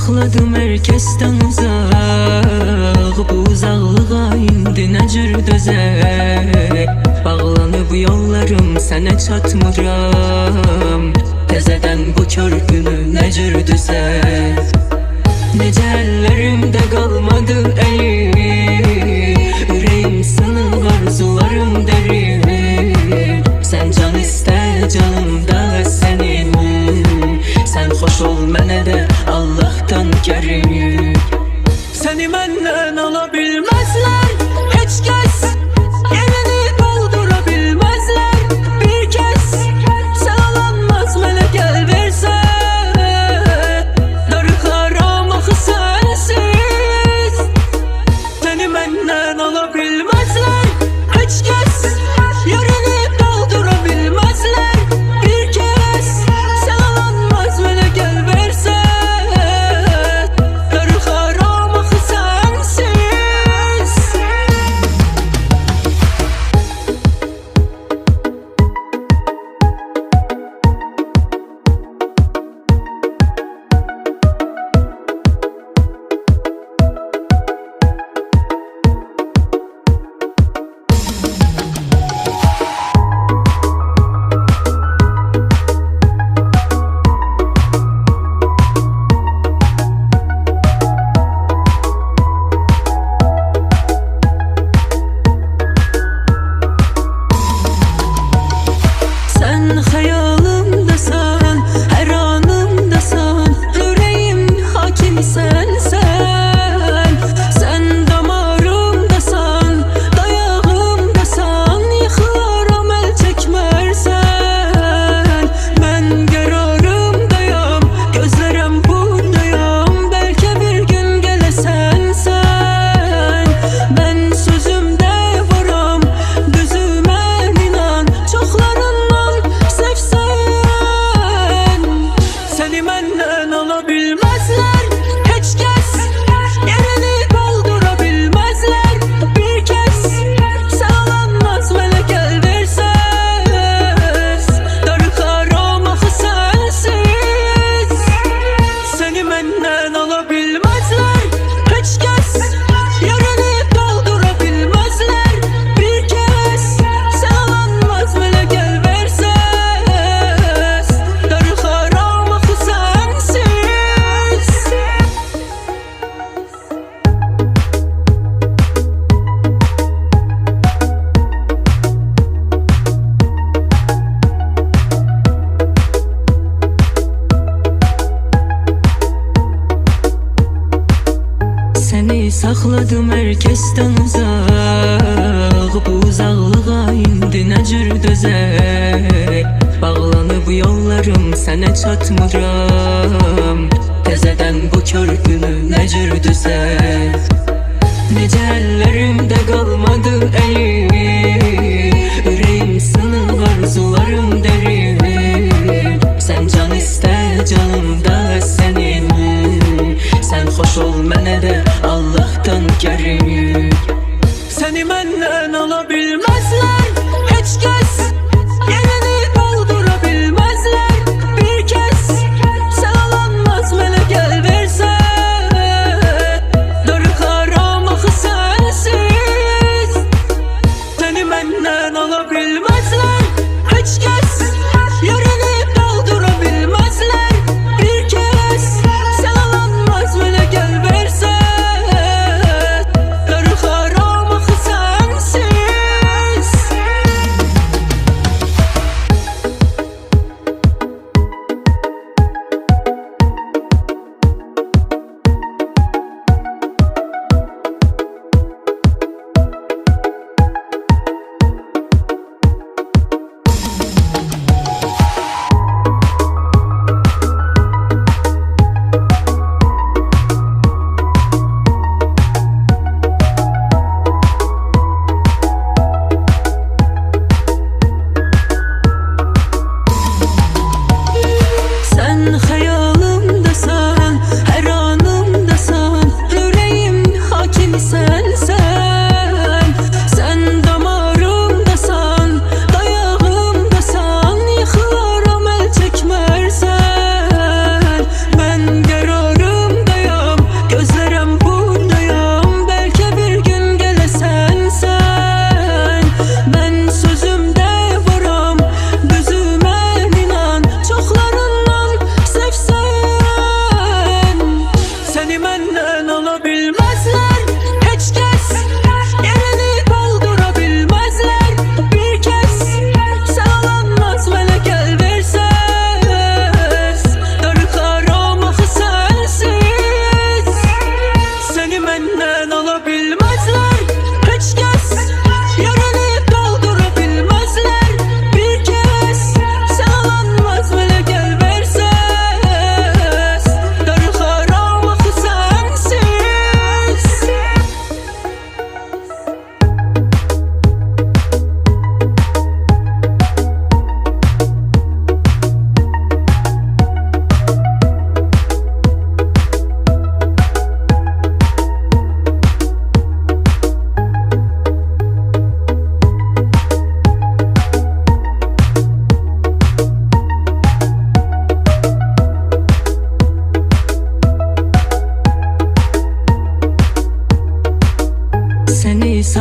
saxladım herkesten uzaq. Bu uzaqlığa indi nə cür dözək? Bağlanıb yollarım, sənə çatmıram. Təzədən bu körpünü nə cür düzək? Necə əllərimdə qalmadı əlim, ürəyim sınıq, arzularım dərin. Sən can istə, canımda sənin. Sən xoş ol mənə də Allah'tan gərim. Səni məndən ala bilməzlər heç kəs, yerini doldura bilməzlər bir kəs. Sən alanmaz mənə gəl versən, darıxaram axı sənsiz. Səni məndən ala bilməzlər heç kəs, yerini doldura bilməzlər bir kəs. Sən alanmaz mənə gəl versən, darıxaram axı sənsiz. Sən xəyalımdasan, hər anımdasan, ürəyim hakimi sənsən. Sən damarımdasan, dayağımdasan, yıxılaram əl çəkmərsən. Mən qərarımdayam, gözlərəm buradayam, bəlkə bir gün gələsən sən. Mən sözümdə varam, düzümə inan, çoxlarından sevsən. Səni məndən ala bilməzlər heç kəs, yerini doldura bilməzlər bir kəs. Sən alanmaz mənə gəl versən, darıxaram axı sənsiz. Səni məndən ala bilməzlər heç kəs, yerini doldura bilməzlər bir kəs. Sən alanmaz mənə gəl versən, darıxaram axı sənsiz. Səni saxladım herkesten uzaq. Bu uzaqlığa indi nə cür dözək? Bağlanıb yollarım, sənə çatmıram. Təzədən bu körpünü nə cür düzək? Necə əllərimdə qalmadı əlim, ürəyim sınıq, arzularım dərin. Sən can istə, canımda sənin. Sən xoş ol mənə də Allah'tan gərim. Səni məndən ala bilməzlər heç kəs, yerini doldura bilməzlər bir kəs. Sən alanmaz mənə gəl versən, darıxaram axı sənsiz. Səni məndən ala bilməzlər heç kəs, yerini doldura bilməzlər bir kəs. Sən alanmaz mənə gəl versən, darıxaram axı sənsiz.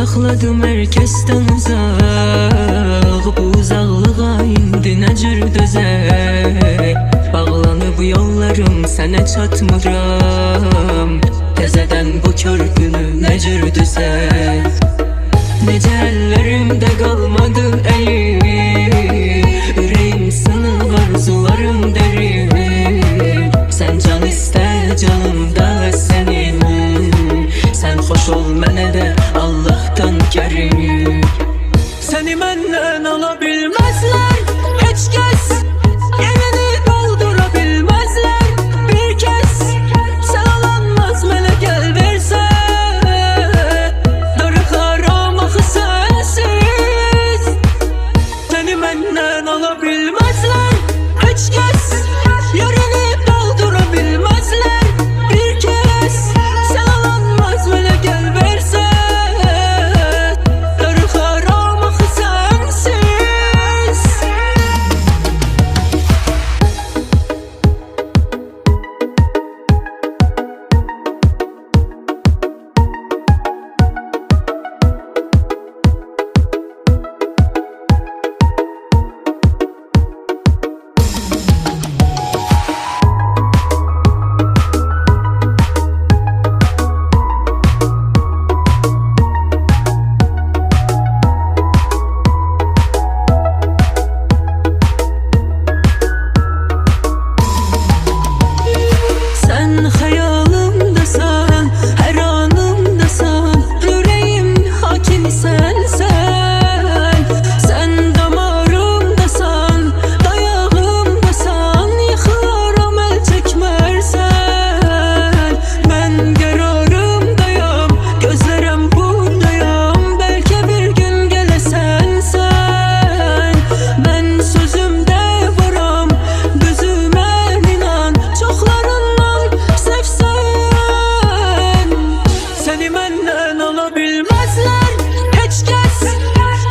saxladım herkesten uzaq. Bu uzaqlığa indi nə cür dözək? Bağlanıb yollarım, sənə çatmıram. Təzədən bu körpünü nə cür düzək? Necə əllərimdə qalmadı əlim, ürəyim sınıq, arzularım dərin. Sən can istə, canım da sənin. Sən xoş ol mənə də Allah'tan kərim. Səni məndən ala bilməzlər heç kəs, yerini doldura bilməzlər bir kəs. Sən alanmaz mənə gəl versən, darıxaram axı sənsiz. Səni məndən ala bilməzlər heç kəs, yerini doldura bilməzlər bir kəs. Sən alanmaz mənə gəl versən, darıxaram axı sənsiz. Sen hayalımdasan, her anımdasan, yüreğim hakim sensen. Sen damarımdasan, dayağımdasan, yıkılaram el çekmersen. Ben kararımdayam, gözlerim buradayam, belki bir gün gelesen sen. Ben sözümde varam, gözüme inan, çoklarından sevsen. Seni məndən ala bilməzlər heç kəs,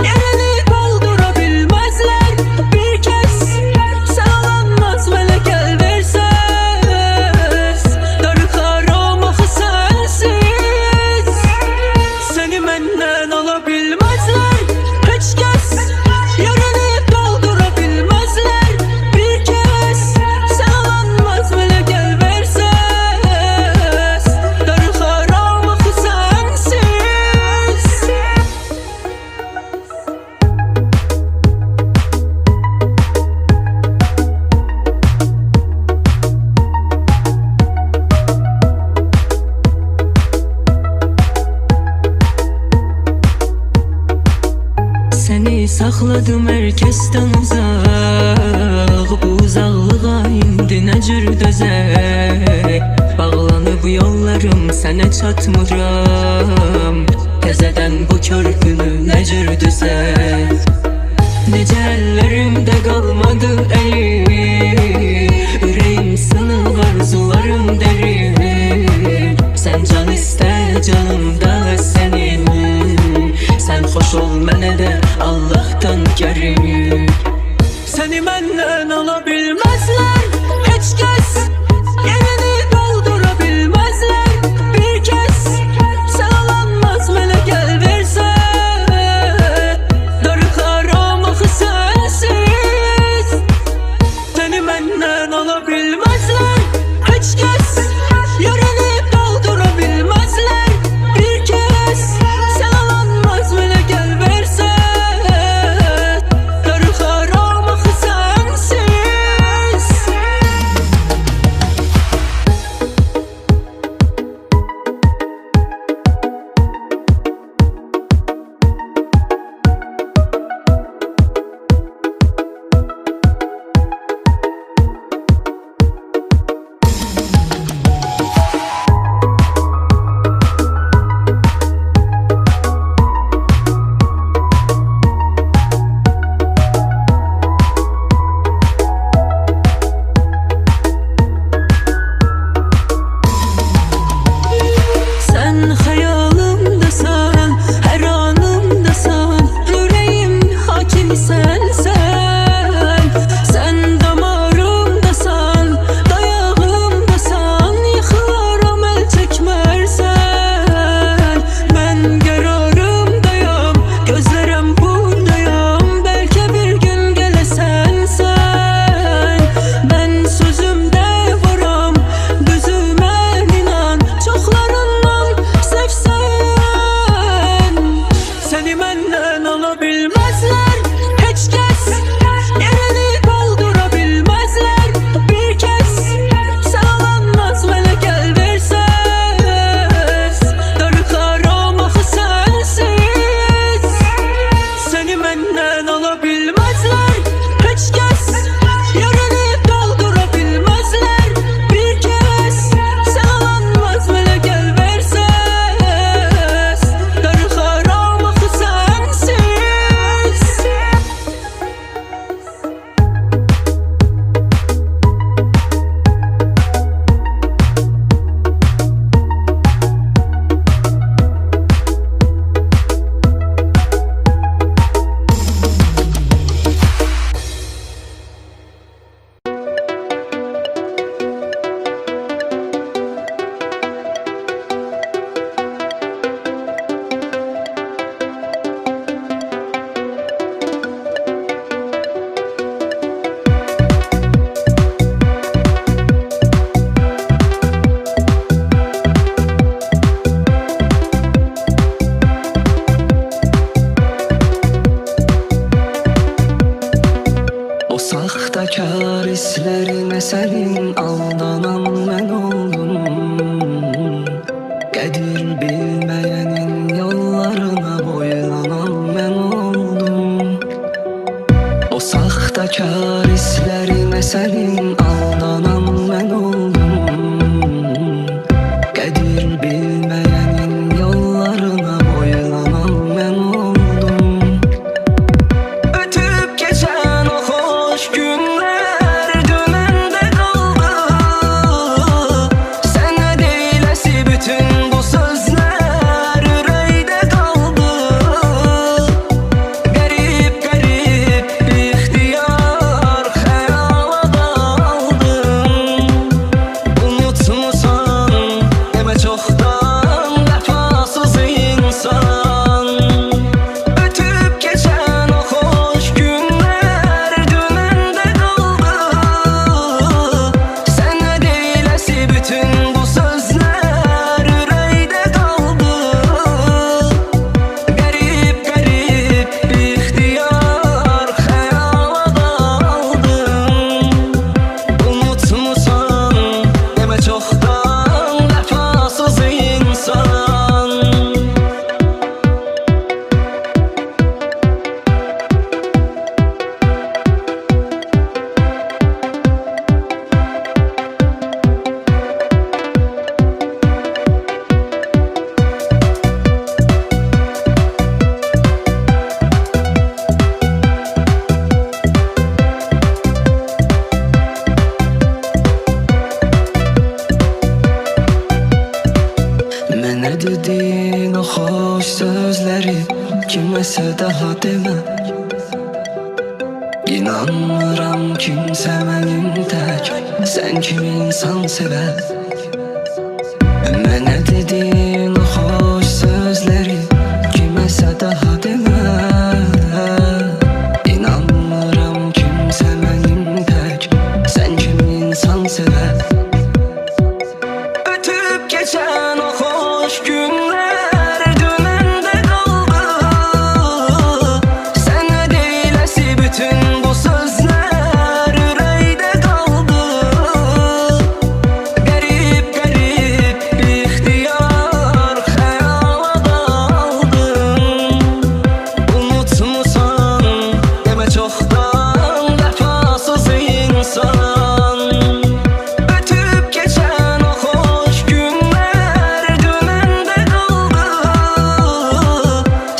yerini doldura bilməzlər bir kəs. Sən alanmaz mənə gəl versən, darıxaram axı sənsiz. Səni məndən ala bilməzlər heç kəs, yerini doldura bilməzlər bir kəs. Sən alanmaz mənə gəl versən, darıxaram axı sənsiz. Səni saxladım herkesten uzaq. Bu uzaqlığa indi nə cür dözək? Bağlanıb yollarım, sənə çatmıram. Təzədən bu körpünü nə cür düzək? Necə əllərimdə qalmadı əlim, ürəyim sınıq, arzularım dərin. Sən can istə, canım da sənin. Sən xoş ol mənə də Allah'tan kərim. Səni məndən ala bilməzlər heç kəs, yerini doldura bilməzlər bir kəs. Sən alanmaz mənə gəl versən, darıxaram axı sənsiz. Səni məndən ala bilməzlər heç kəs, yerini doldura bilməzlər bir kəs. Sən alanmaz mənə gəl versən, darıxaram axı sənsiz. karislerine senin aldanan ben oldum. Qədir bilmeyenin yollarına boylanan ben oldum. O sahtekar hislerine senin aldanan ben oldum. Qədir bilmeyenin yollarına boylanan ben oldum. Ötüp geçen o hoş günler dümende kaldı. Sana deylesi bütün bu sözler yüreğde kaldı. Garip garip bir ihtiyar hayala daldım. Unutmuşsan deme çoktan vefasız insan. Ötüp geçen o hoş günler dümende kaldı. Sana deylesi bütün bu sözler yüreğde kaldı. Garip garip bir ihtiyar hayala daldım. Unutmuşsan deme çoktan vefasız insan. Mənə dediyin o xoş sözləri kiməsə daha demə. İnanmıram kimsə mənim tək sən kimi insan sevər. Mənə dediyin o xoş sözləri kiməsə daha demə. İnanmıram kimsə mənim tək sən kimi insan sevər. Ötüp geçen o hoş günler dümende kaldı. Sana deylesi bütün bu sözler yüreğde kaldı. Garip garip bir ihtiyar hayala daldım. Unutmuşsan deme çoktan vefasız insan. Ötüp geçen o hoş günler dümende kaldı.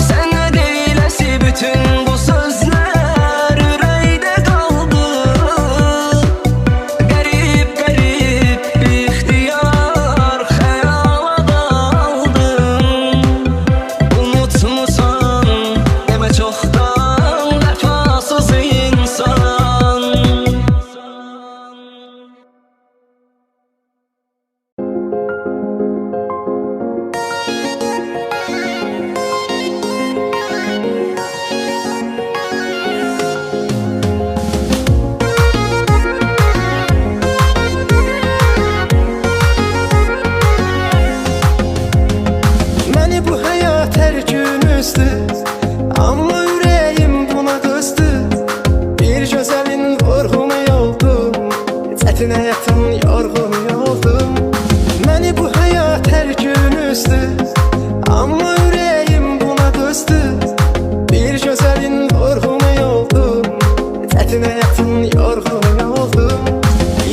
Sana deylesi bütün bu sözler yüreğde kaldı. Garip garip bir ihtiyar hayala daldım. Unutmuşsan deme çoktan vefasız insan. Məni bu həyat hər gün üzdü, amma ürəyim buna dözdü. Bir gözəlin vurğunu yoldum, çətin həyatın yorğunu yoldum. Məni bu həyat hər gün üzdü, amma ürəyim buna dözdü. Bir gözəlin vurğunu yoldum, çətin həyatın yorğunu yoldum.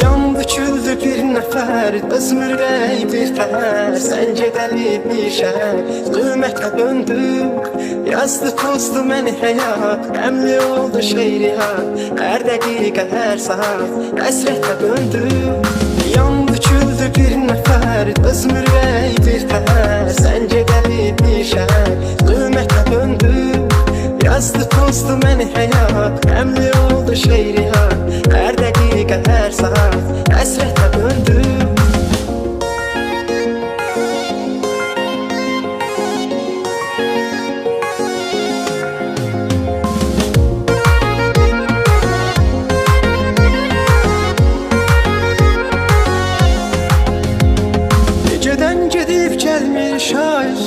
Yandı küldü bir nəfər, özüm ürək bir tər. Sən gedəliymişən, qüymətə döndük. Yazdı pozdu məni həyat, qəmli oldu şeiriyyat. Hər dəqiqə, hər saat, həsrətə döndük. Yandı küldü bir nəfər, özüm ürək bir tər. Sən gedəliymişən, qüymətə döndük. Yazdı pozdu məni həyat, qəmli oldu şeiriyyat. Hər dəqiqə, hər saat, həsrətə döndük. Gedən gedib gəlmir şair,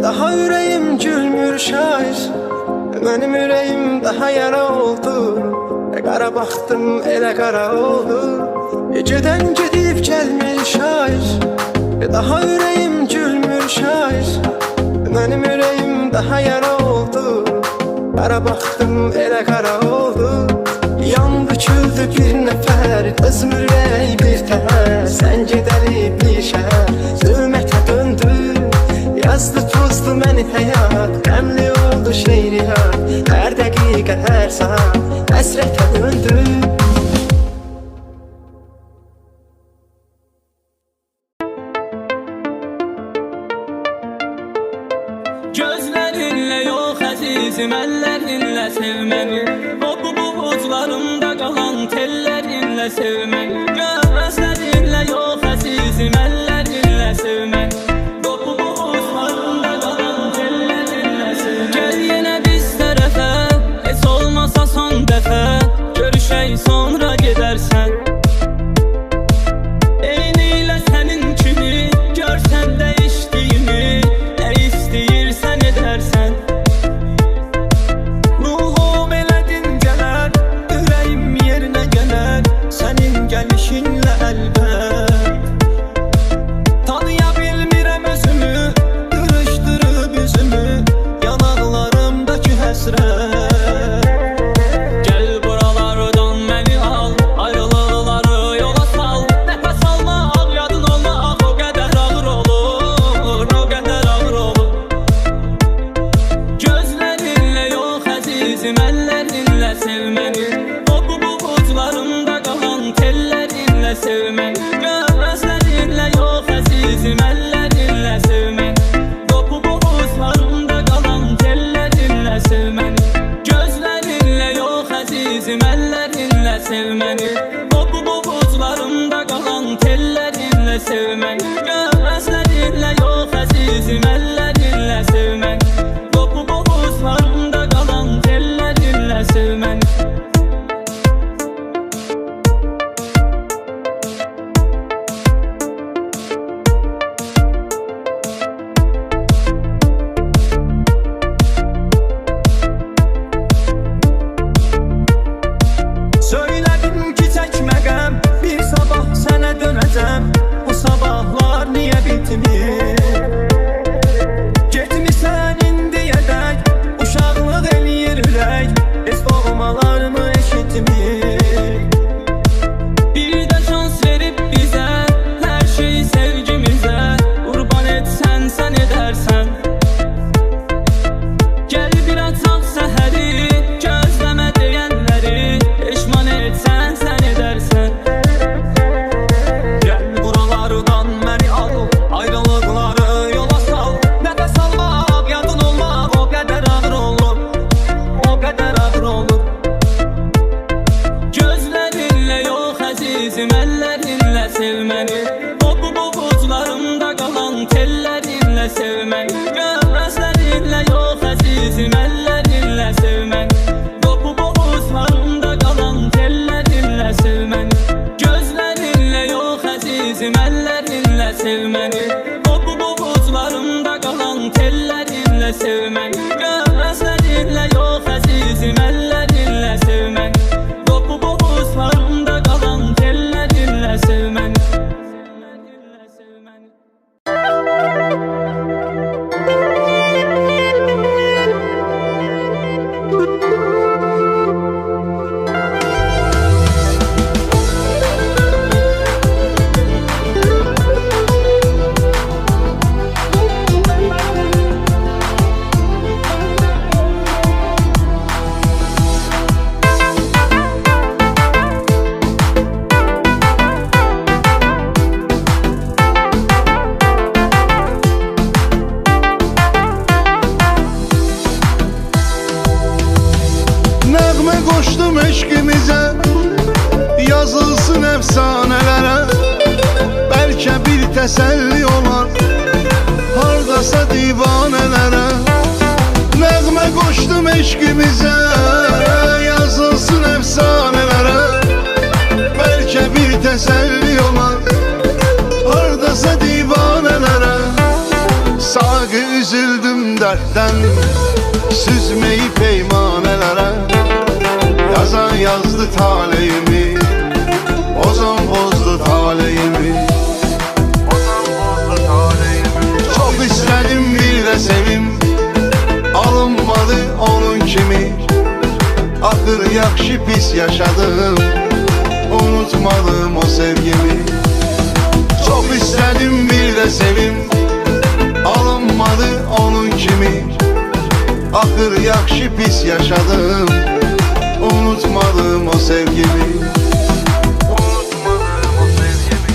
daha ürəyim gülmür şair. Mənim ürəyim daha yara oldu, qara Qara baxdım elə qara oldu. Gedən gedib gəlmir şair, daha ürəyim gülmür şair. Mənim ürəyim daha yara oldu. Qara baxdım elə qara oldu. Yandı küldü bir nəfər, özüm ürək bir təhər. Sən gedəli bir şəhər, zülmətə döndü. Yazdı pozdu məni həyat, qəmli oldu şeiriyat. Hər dəqiqə, hər saat həsrətə döndü. Gözlerinle yok azizim, ellerinle sevmeni. O bu buğuzlarımda kalan tellerinle sevmeni. Gözlerinle yok azizim, ellerinle sevmeni. O bu buğuzlarımda kalan tellerinle sevmeni. Gel yine biz tərəfə, heç olmasa son dəfə. Görüşək sonra gedərsən. Eyniyle senin kimi görsən değiştiğimi. İstəyirsən edərsən. Ruhum elədin gələr, ürəyim yerinə gələr. Sənin gəlişinlə əlbət. Tanıya bilmirəm özümü, qırışdırıb üzümü. Yanaqlarımdakı həsrət. Gəl buralardan məni al, ayrılıqları yola sal. Nəfəs alma, ağ yadın olma, o qədər ağır olur, o qədər ağır olur. Gözlerinle yok azizim, ellerinle sevmeni. O bu buğuzlarımda kalan tellerinle sevmeni. Gözlerinle yok azizim, ellerinle sevmeni. O bu buğuzlarımda kalan tellerinle sevmeni. Gözlerinle yok azizim, ellerinle sevmeni. O bu buğuzlarımda kalan tellerinle sevmeni. Gözlerinle yok azizim, ellerinle sevmeni. Buğuzlarımda kalan tellerinle sevmeni. Söyledim ki çekmegem, bir sabah sənə dönəcəm. Bu sabahlar niye bitmir? Getmisən indiyədək, uşaqlıq eləyir ürək. Heç doğmalarımı eşitmir. Bir də şans verib bizə, hər şey sevgimizə. Qurban etsən sən edərsən. Gəl bir açaq səhəri, gözləmə deyənləri. Peşman etsən sən edərsən. Gəl buralardan məni al, ayrılıqları yola sal. Nəfəs almaq, yadın olmaq, o qədər ağır olur, o qədər ağır olur. Gözlerinle yok azizim, ellerinle sevmeni. O bu buğuzlarımda kalan tellerinle sevmeni. Gözlerinle yok azizim, ellerinle sevmeni. O bu buğuzlarımda kalan tellerinle sevmeni. Gözlerinle yok azizim, ellerinle sevmeni. O bu buğuzlarımda kalan tellerinle sevmeni. Gözlerinle yok azizim, ellerinle sevmeni. O bu buğuzlarımda kalan tellerinle sevmeni. Nəğmə qoşdum eşqimizə, yazılsın əfsanələrə. Bəlkə bir təsəlli olar, hardasa divanələrə. Nəğmə qoşdum eşqimizə, yazılsın əfsanələrə. Bəlkə bir təsəlli olar, hardasa divanələrə. Saqi üzüldüm dərddən, süzməyib peymanələrə. Yazan yazdı taleyimi, bozan bozdu taleyimi. Çok istedim bir de sevim, alınmadı onun kimi. Ahır yakşı pis yaşadım, unutmadım o sevgimi. Çok istedim bir de sevim, alınmadı onun kimi. Ahır yakşı pis yaşadım, unutmadım o sevgimi. Unutmadım o sevgimi.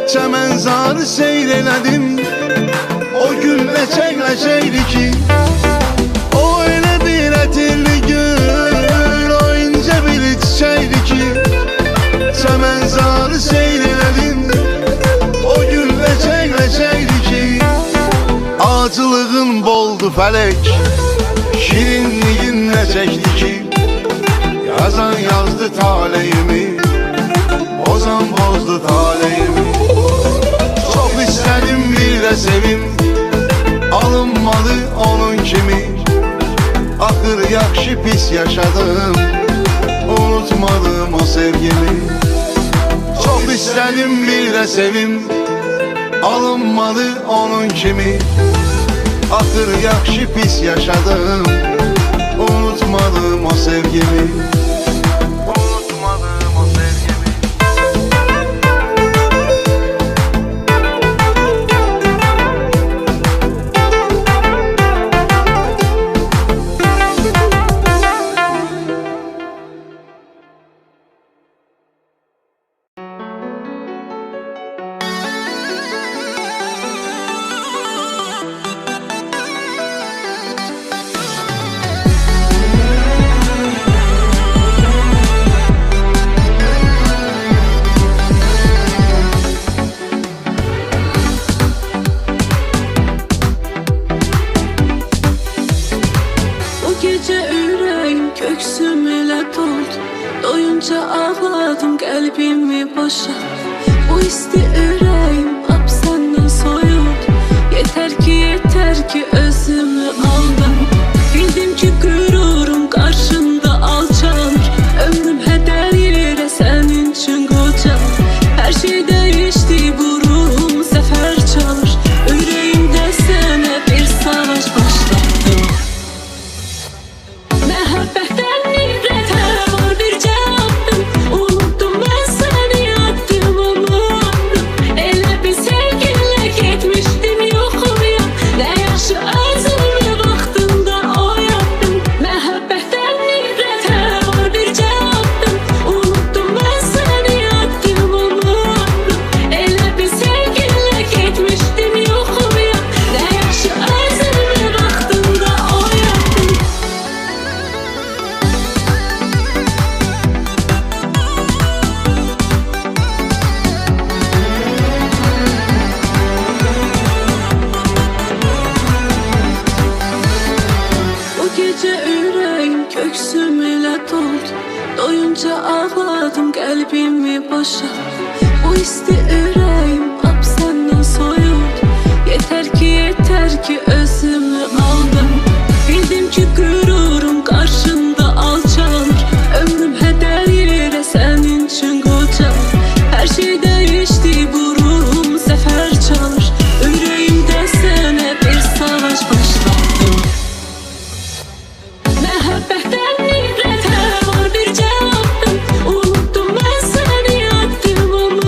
Çəmənzarı seyr elədim, o gün ləçək-ləçəkdi ki. O elə bir ətirli gül, o incə bir çiçəkdi ki. Çəmənzarı seyr elədim, o gün ləçək-ləçəkdi ki. Acılığın boldu fələk, şirinliğin nə çəkdi ki. Yazan yazdı taleyimi, bozan bozdu taleyimi. Çok istedim bir de sevim, alınmadı onun kimi. Ahır yakşı pis yaşadım, unutmadım o sevgimi. Çok istedim bir de sevim, alınmadı onun kimi. Ahır yakşı pis yaşadım, unutmadım o sevgimi. Doyunca ağladım, qəlbimi boşalt. Bu isti ürəyim lap səndən soyuldu. Yetər ki özümü aldım. Bildim ki qürurum qarşında alçalır. Ömrüm hədər yerə sənin üçün qocalır. Hər şey dəyişdi, bu ruhum zəfər çalır. Ürəyimdə sənə bir savaş başladım. Məhəbbətdən nifrətə var bir cavabdım. Unuttum mən səni, addım unuttum. Elə bir sevginlə getmişdim yoxum yox. Nə yaxşı özümü vaxtında oyatdım. Məhəbbətdən nifrətə var bir cavabdım. Unuttum mən səni, addım unuttum. Elə bir sevginlə getmişdim yoxum yox. Nə yaxşı özümü vaxtında oyatdım. Bu gecə ürəyim köksüm ilə doldu. Doyunca ağladım, qəlbimi boşalt. Bu isti ürəyim lap səndən soyuldu. Yetər ki özümü aldım. Bildim ki qürurum qarşında alçalır. Ömrüm hədər yerə sənin üçün qocalır. Hər şey dəyişdi, bu ruhum zəfər çalır. Ürəyimdə sənə bir savaş başladım. Məhəbbətdən nifrətə var bir cavabdım. Unuttum mən səni, addım unuttum.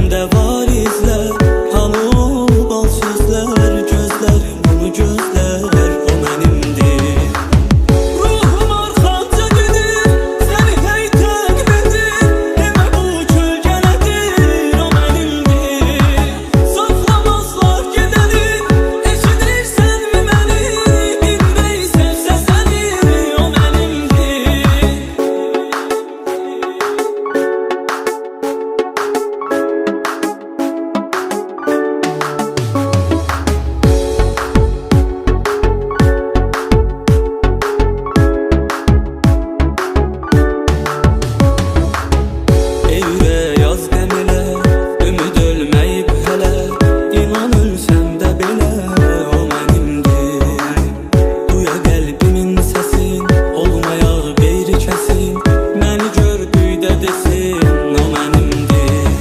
Qəlbimdə var izlər, hanı o bal sözlər, gözlərim onu gözlər, o mənimdir. Ruhum arxanca gedir, səni hey təqib edir, demə bu kölgə nədir, o mənimdir. Saxlamazlar gedəni, eşidirsənmi məni, bilmək sevsə səni, o mənimdir. Eyrə yaz qəmilə, ümid ölməyib hələ, inan ölsəm də belə, o mənimdir. Duya qəlbimin səsin, olmayaq qeyri kəsin, məni gördükdə desin, o mənimdir.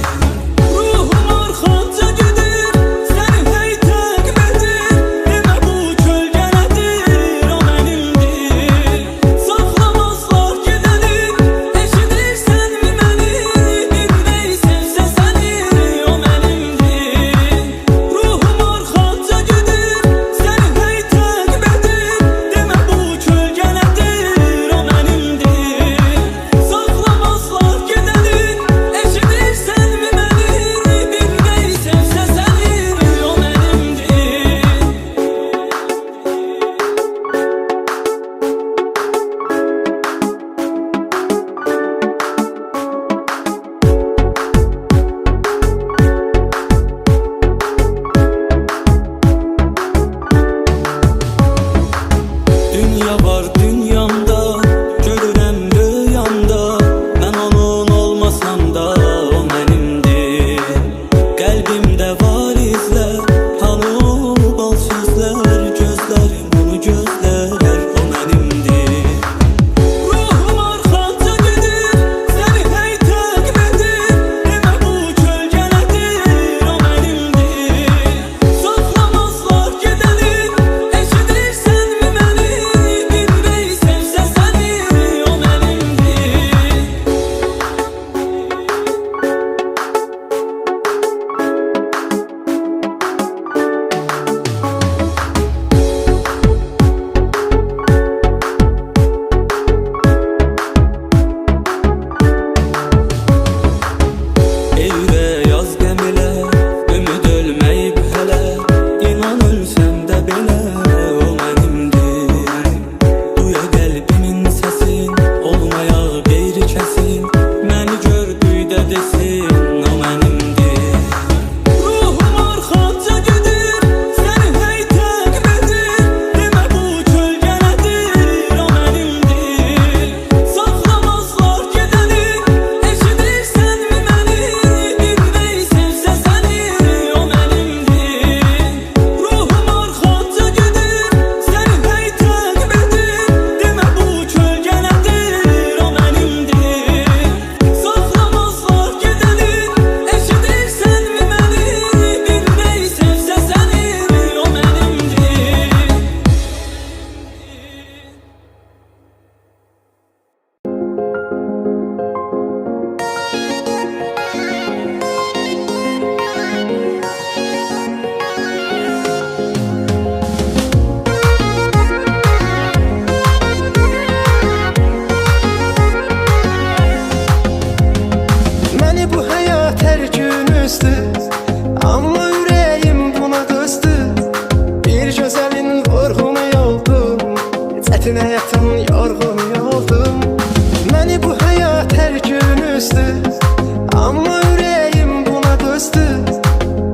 Ruhum arxanca gedir, səni hey təqib edir, demə bu kölgə nədir, o mənimdir. Saxlamazlar gedəni, eşidirsənmi məni, bilmək sevsə səni, o mənimdir. Ruhum arxanca gedir, səni hey təqib edir, demə bu kölgə nədir, o mənimdir. Saxlamazlar gedəni, eşidirsənmi məni, bilmək sevsə səni, o Dünya var dünyamda, görürəm rüyamda, mən onun olmasam da, o mənimdir. Qəlbimdə var izlər, hanı o bal sözlər, gözlərim onu gözlər, o mənimdir. Ruhum arxanca gedir, səni hey təqib edir, demə bu kölgə nədir, o mənimdir. Saxlamazlar gedəni, eşidirsənmi məni, bilmək sevsə səni, o mənimdir. Eyrə yaz qəmilə, ümid ölməyib hələ, inan ölsəm də belə, o mənimdir. Duya qəlbimin səsin, olmayaq qeyri kəsin, məni gördükdə desin, o mənimdir. Ruhum arxanca gedir, səni hey təqib edir, demə bu kölgə nədir, o mənimdir. Saxlamazlar gedəni, eşidirsənmi məni, bilmək sevsə səni, o mənimdir. Ruhum arxanca gedir, səni hey təqib edir, demə bu kölgə nədir, o mənimdir. Saxlamazlar gedəni, eşidirsənmi məni, bilmək sevsə səni, o mənimdir. Məni bu həyat hər gün üzdü, amma ürəyim buna dözdü. Bir gözəlin vurğunu yoldum, çətin həyatın yorğunu yoldum. Məni bu həyat hər gün üzdü, amma ürəyim buna dözdü.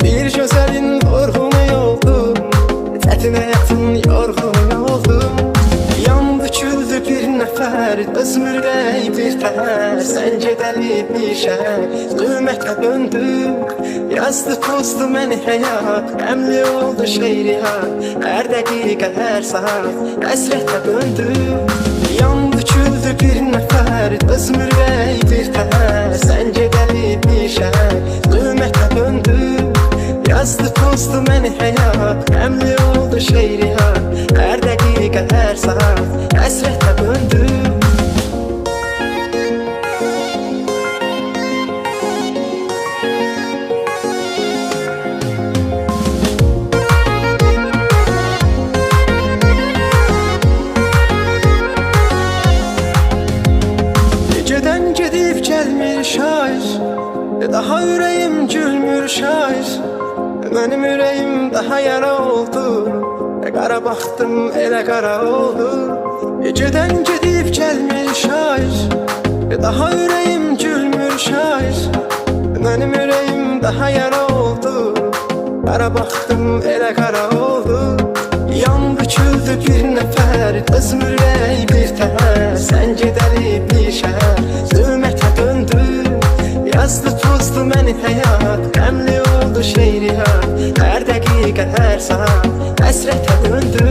Bir gözəlin vurğunu yoldum, çətin həyatın yorğunu yoldum. Yandı küldü bir nəfər, özmür ürək bir təhər, sən gedəliymişəm, qüymətə döndüm. Yazdı pozdu məni həyat, qəmli oldu şeiriyyat, hər dəqiqə, hər saat, həsrətə döndüm. Yandı küldü bir nəfər, özmür ürək bir təhər, sən gedəliymişəm, qüymətə döndüm. Yazdı pozdu məni həyat, qəmli oldu şeiriyyat, hər dəqiqə, hər saat, həsrətə döndüm. ürəyim gülmür şair. Mənim ürəyim daha yara oldu. Qara baxdım elə qara oldu. Gedən gedib gəlmir şair. Daha ürəyim gülmür şair. Mənim ürəyim daha yara oldu. Qara baxdım elə qara oldu. Yandı küldü bir nəfər, özüm ürək bir təhər. Sən gedəli bir şəhər, zülmətə döndü. Yazdı tozdu məni həyat, qəmli oldu şeiriyat. Hər dəqiqə, hər saat həsrətə döndü.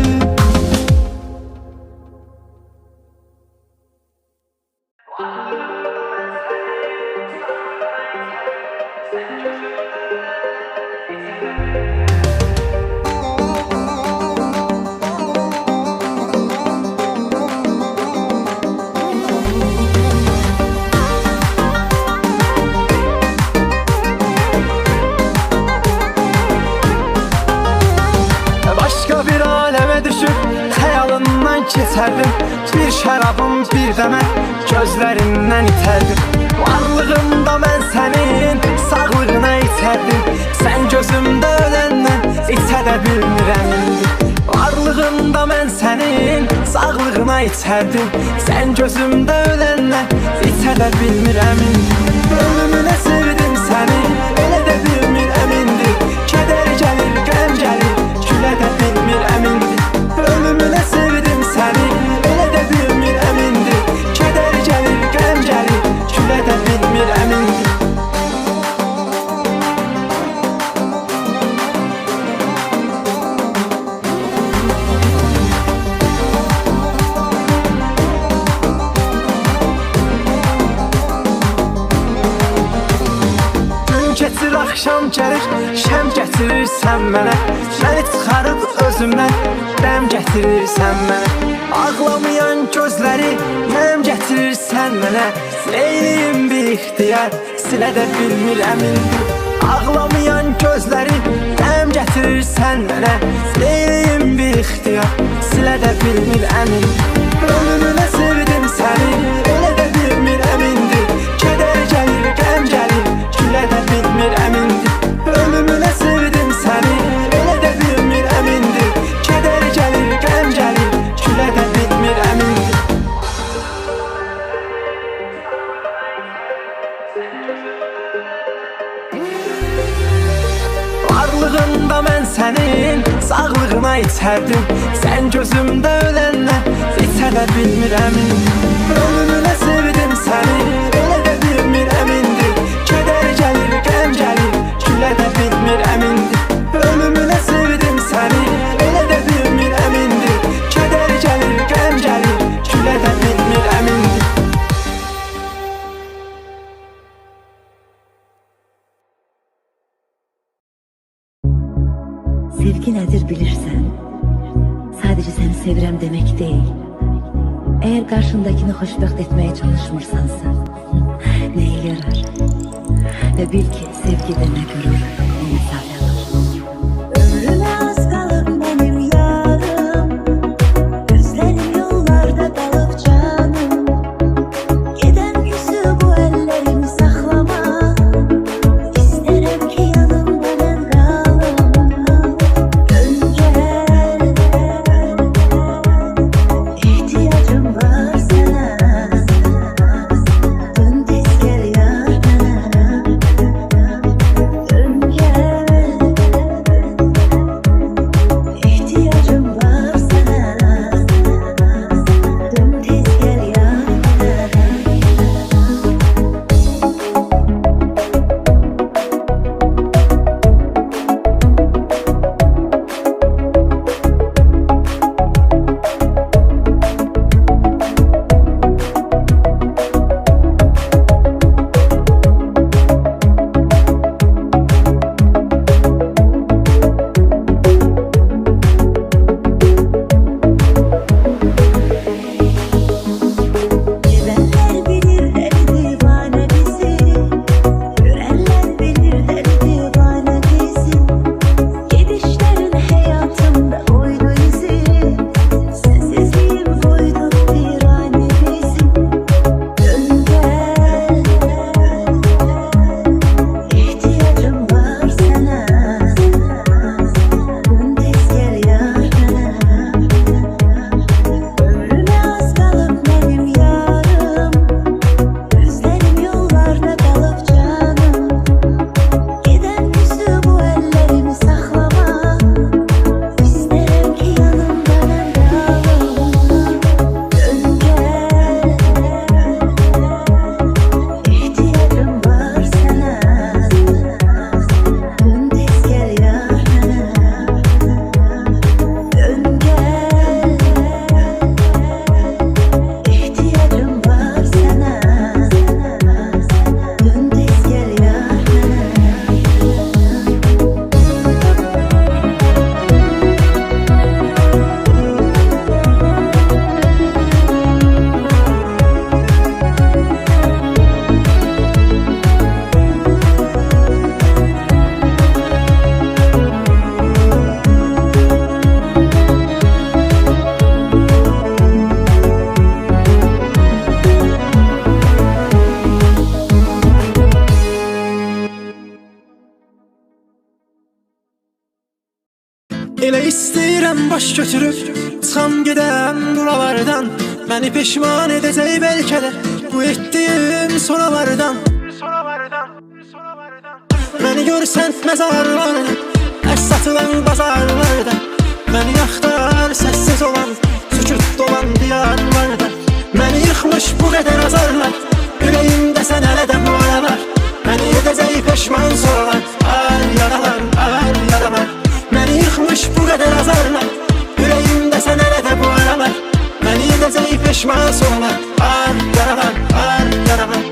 Keçərdim bir şərabım bir dəmə gözlərindən itərdim. Varlığımda mən sənin sağlığına itərdim. Sən gözümdə öləndən içə də bilmirəm indi. Varlığımda mən sənin sağlığına itərdim. Sən gözümdə öləndən içə də bilmirəm indi. Ölümünə sevdim səni, elə də bilmirəm indi. Kədər gəlir, qəm gəlir, gülə də bilmirəm indi. Ölümünə sevdim səni, elə də bilmirəm indi. Kədər gəlir, qəm gəlir, gülə də bilmirəm indi. Gün keçir, axşam gəlir, şəm gətirirsən mənə. Məni çıxarıb özümdən dəm gətirirsən mənə. Ağlamayan gözləri nəm gətirirsən mənə. Neyliyim bir ixtiyar, silə də bilmirəm indi. Ağlamayan gözləri nəm gətirirsən mənə. Neyliyim bir ixtiyar, silə də bilmirəm indi. Ölümünə sevdim səni, elə də bilmirəm indi. Kədər gəlir, qəm gəlir, gülə də bilmirəm indi. Ölümünə sevdim səni, elə də bilmirəm indi. Kədər gəlir, qəm gəlir, gülə də bilmirəm indi. Varlığında mən sənin sağlığına içərdim. Sən gözümdə öləndən içə də bilmirəm indi. Ölümünə sevdim səni, elə də bilmirəm indi. Kədər gəlir, qəm gəlir, gülə də bilmirəm indi. Ölümünə sevdim səni, elə də bilmirəm indi. Kədər gəlir, qəm gəlir, gülə də bilmirəm indi. Sevgi nedir bilirsen, sadece seni sevirəm demek değil. Eğer karşındakini hoşbəxt etmeye çalışmırsansa, neye yarar? Ve bil ki sevgide ne görür, ne mesafe var. Ömrüme az kalıp benim yarım, gözlerim yollarda kalıp canım. Giden yüzü bu ellerim saklama, isterim ki yanımda ben kalam. Dön gel, ihtiyacım var sana. Dön tez gel yar bana. Dön gel, Elə istəyirəm baş götürüb çıxam gedəm buralardan. Məni peşman edəcək bəlkə də bu etdiyim soralardan. Məni görsən məzarlarda, ərs satılan bazarlarda, məni axtar səssiz olan, sükut dolan diyarlarda. Məni yıxmış bu qədər azarlar, ürəyimdə sən hələ də bu aralar. Məni edəcək peşman soralar, ar yaralar, ar yaralar. Məni yıxmış bu qədər azarlar, ürəyimdə sən hələ də bu aralar. Məni edəcək peşman soralar, ar yaralar, ar yaralar.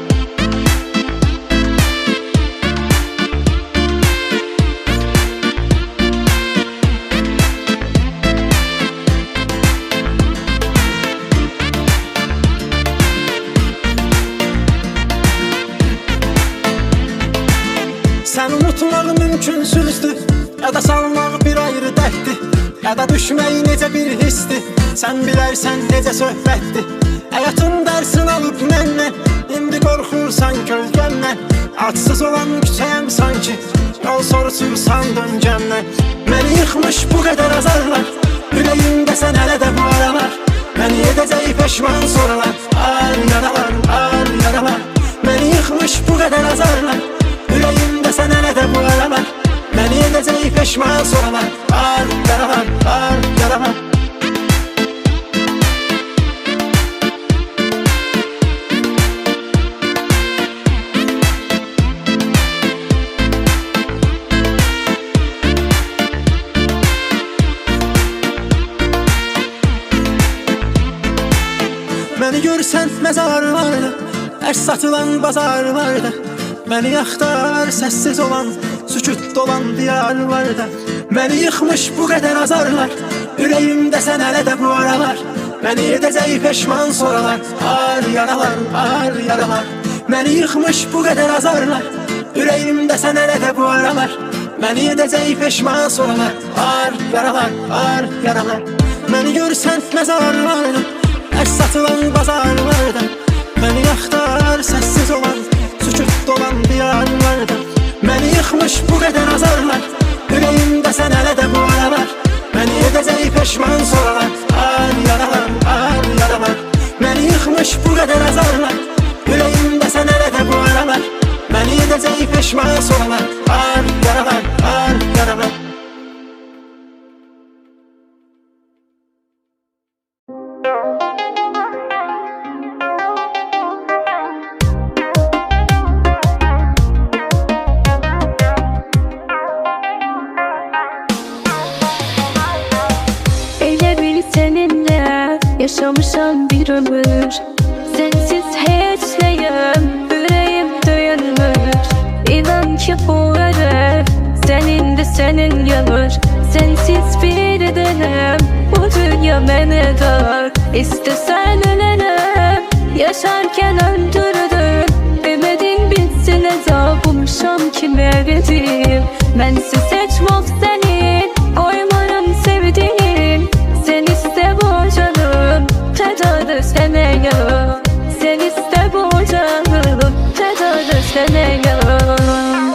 Sən unutmaq mümkünsüzdür, ya da salmaq bir ayrı dərddir, ya da düşmək necə bir histir. Sən bilərsən necə söhbətdir. Həyatın dərsini alıb məndən, indi qorxursan kölgəmdən. Adsız olan küçəyəm sanki, yol soruşursan döngəmdən. Məni yıxmış bu qədər azarlar, ürəyimdə sən hələ də bu aralar. Məni edəcək peşman soralar, ar yaralar, ar yaralar. Məni yıxmış bu qədər azarlar, ürəyimdə sən hələ də bu aralar. Məni edəcək peşman soralar, ar yaralar, ar yaralar. Məni görsən məzarlarda, ərs satılan bazarlarda, məni axtar səssiz olan, sükut dolan diyarlarda. Məni yıxmış bu qədər azarlar, ürəyimdə sən hələ də bu aralar. Məni edəcək peşman soralar, ar yaralar, ar yaralar. Məni yıxmış bu qədər azarlar, ürəyimdə sən hələ də bu aralar. Məni edəcək peşman soralar, ar yaralar, ar yaralar. Məni görsən məzarlarda, ərs satılan bazarlarda, məni axtar səssiz olan, sükut dolan diyarlarda. Məni yıxmış bu qədər azarlar, ürəyimdə sən hələ də bu aralar. Məni edəcək peşman soralar, ar yaralar, ar yaralar. Məni yıxmış bu qədər azarlar, ürəyimdə sən hələ də bu aralar. Məni edəcək peşman soralar, ar yaralar, ar yaralar. Yaşamışam bir ömür, sensiz hiç neyim, yüreğim döyünmür. İnan ki bu ara senin de senin yanır. Sensiz bir denem, bu dünya beni dar. İstesen ölenem, yaşarken öldürdün. Ümidin bitsin azabımşam kime verdim. Bensiz seçmok senin, koymarım sevdiğin. Sen iste bu canım, tedadır sene yanım. Sen iste bu canım, tedadır sene yanım.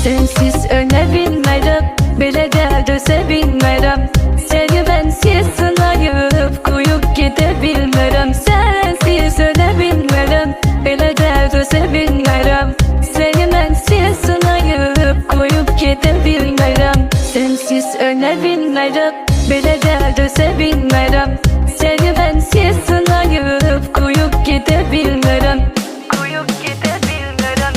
Sensiz ölebilmem, bile de dözebilmem. Seni bensiz sınayıp koyup gidebilmem. Sensiz ölebilmem, bile de dözebilmem. Seni bensiz sınayıp koyup gidebilmem. Sensiz ölebilmem, bile de dözebilmem. Seni bensiz sınayıp koyup gidebilmem. Koyup gidebilmem.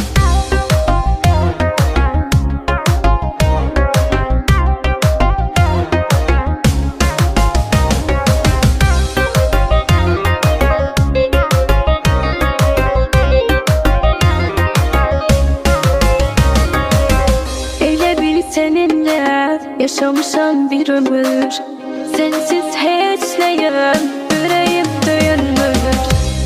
Seninle yaşamışam bir ömür, sensiz hiç neyim, yüreğim döyünmür.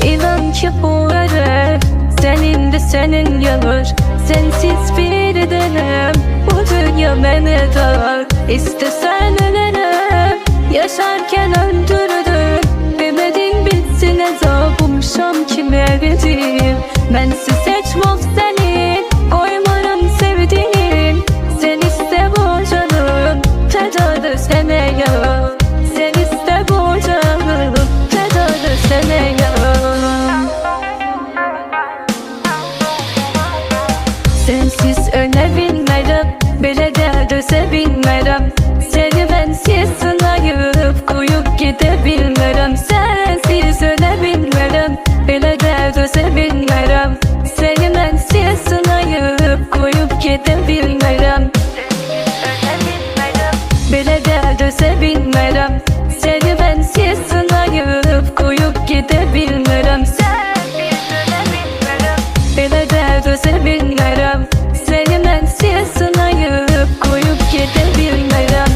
İnan ki bu ara senin de senin yanır. Sensiz bir denem, bu dünya beni dar. İstesen ölenem, yaşarken öldürdün. Ümidin bitsin azabımşam kime verdim. Bensiz seçmok senin, koymarım sevdiğin. Sensiz ölə bilmərəm, belə də dözə bilmərəm. Səni mənsiz sınayıb, qoyub gedə bilmərəm. Sensiz ölə bilmərəm, belə də dözə bilmərəm. Səni mənsiz sınayıb, qoyub gedə bilmərəm. Belə də dözə bilmərəm. Səni mənsiz sınayıb, qoyub gedə bilmərəm. Belə də dözə bilmərəm. Səni mənsiz sınayıb, qoyub gedə bilmərəm.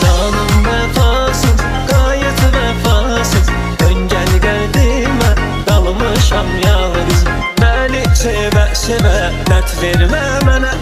Canım vefasız, gayet vefasız. Dön gel qəlbimə, qalmışam yalnız. Məni sevə sevə, dərd vermə mənə.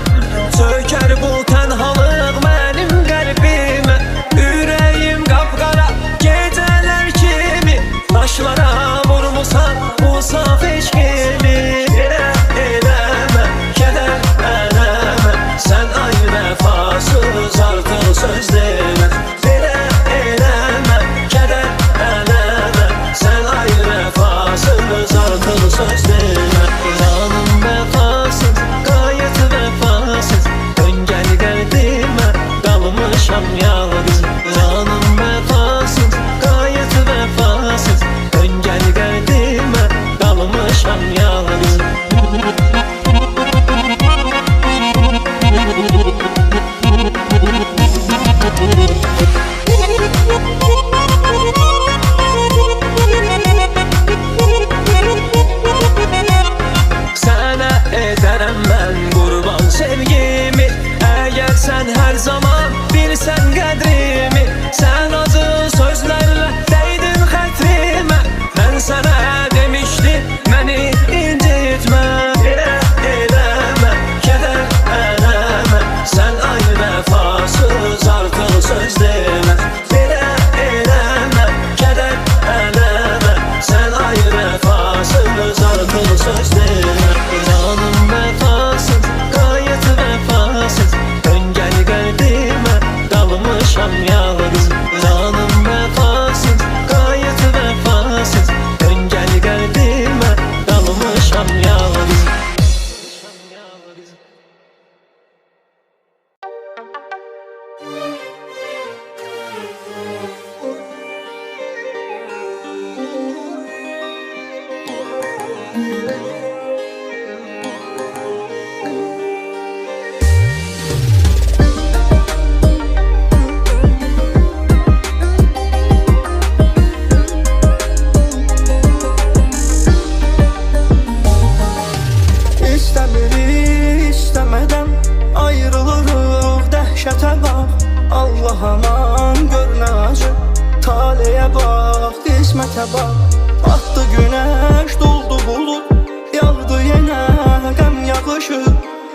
Sökər bu tənhalıq mənim qəlbimə. Ürəyim qapqara, gecələr kimi. Daşlara vurmusan bu saf eşqimi. Eləmə, kədər eləmə. Sən ay vəfasız, artıq söz demə. Eləmə, kədər eləmə. Sən ay vəfasız, artıq söz demə. Canım vəfasız, gayet vəfasız. Dön gəl qəlbimə, qalmışam yalnız. Canım vəfasız, gayet vəfasız. Dön gəl qəlbimə, qalmışam yalnız. Sənə edərəm mən qurban sevgimi. Əgər sən hər zaman bilsən qədrimi. Sən acı sözlərlə dəydin xətrimə. Mən sənə demişdim, məni incitmə. Eləmə, kədər eləmə. Sən ay vəfasız, artıq söz demə. Eləmə, kədər eləmə. Sən ay vəfasız, artıq söz demə. Canım vəfasız, gayet vəfasız. Dön gəl qəlbimə, qalmışam yalnız. Canım vəfasız, gayet vəfasız. Dön gəl qəlbimə, qalmışam yalnız. İstəmirik, istəmədən ayrılırıq, dəhşətə bax. Allah aman gör nə acı, taleyə bax, qismətə bax. Batdı günəş, doldu bulud, yağdı yenə qəm yağışı.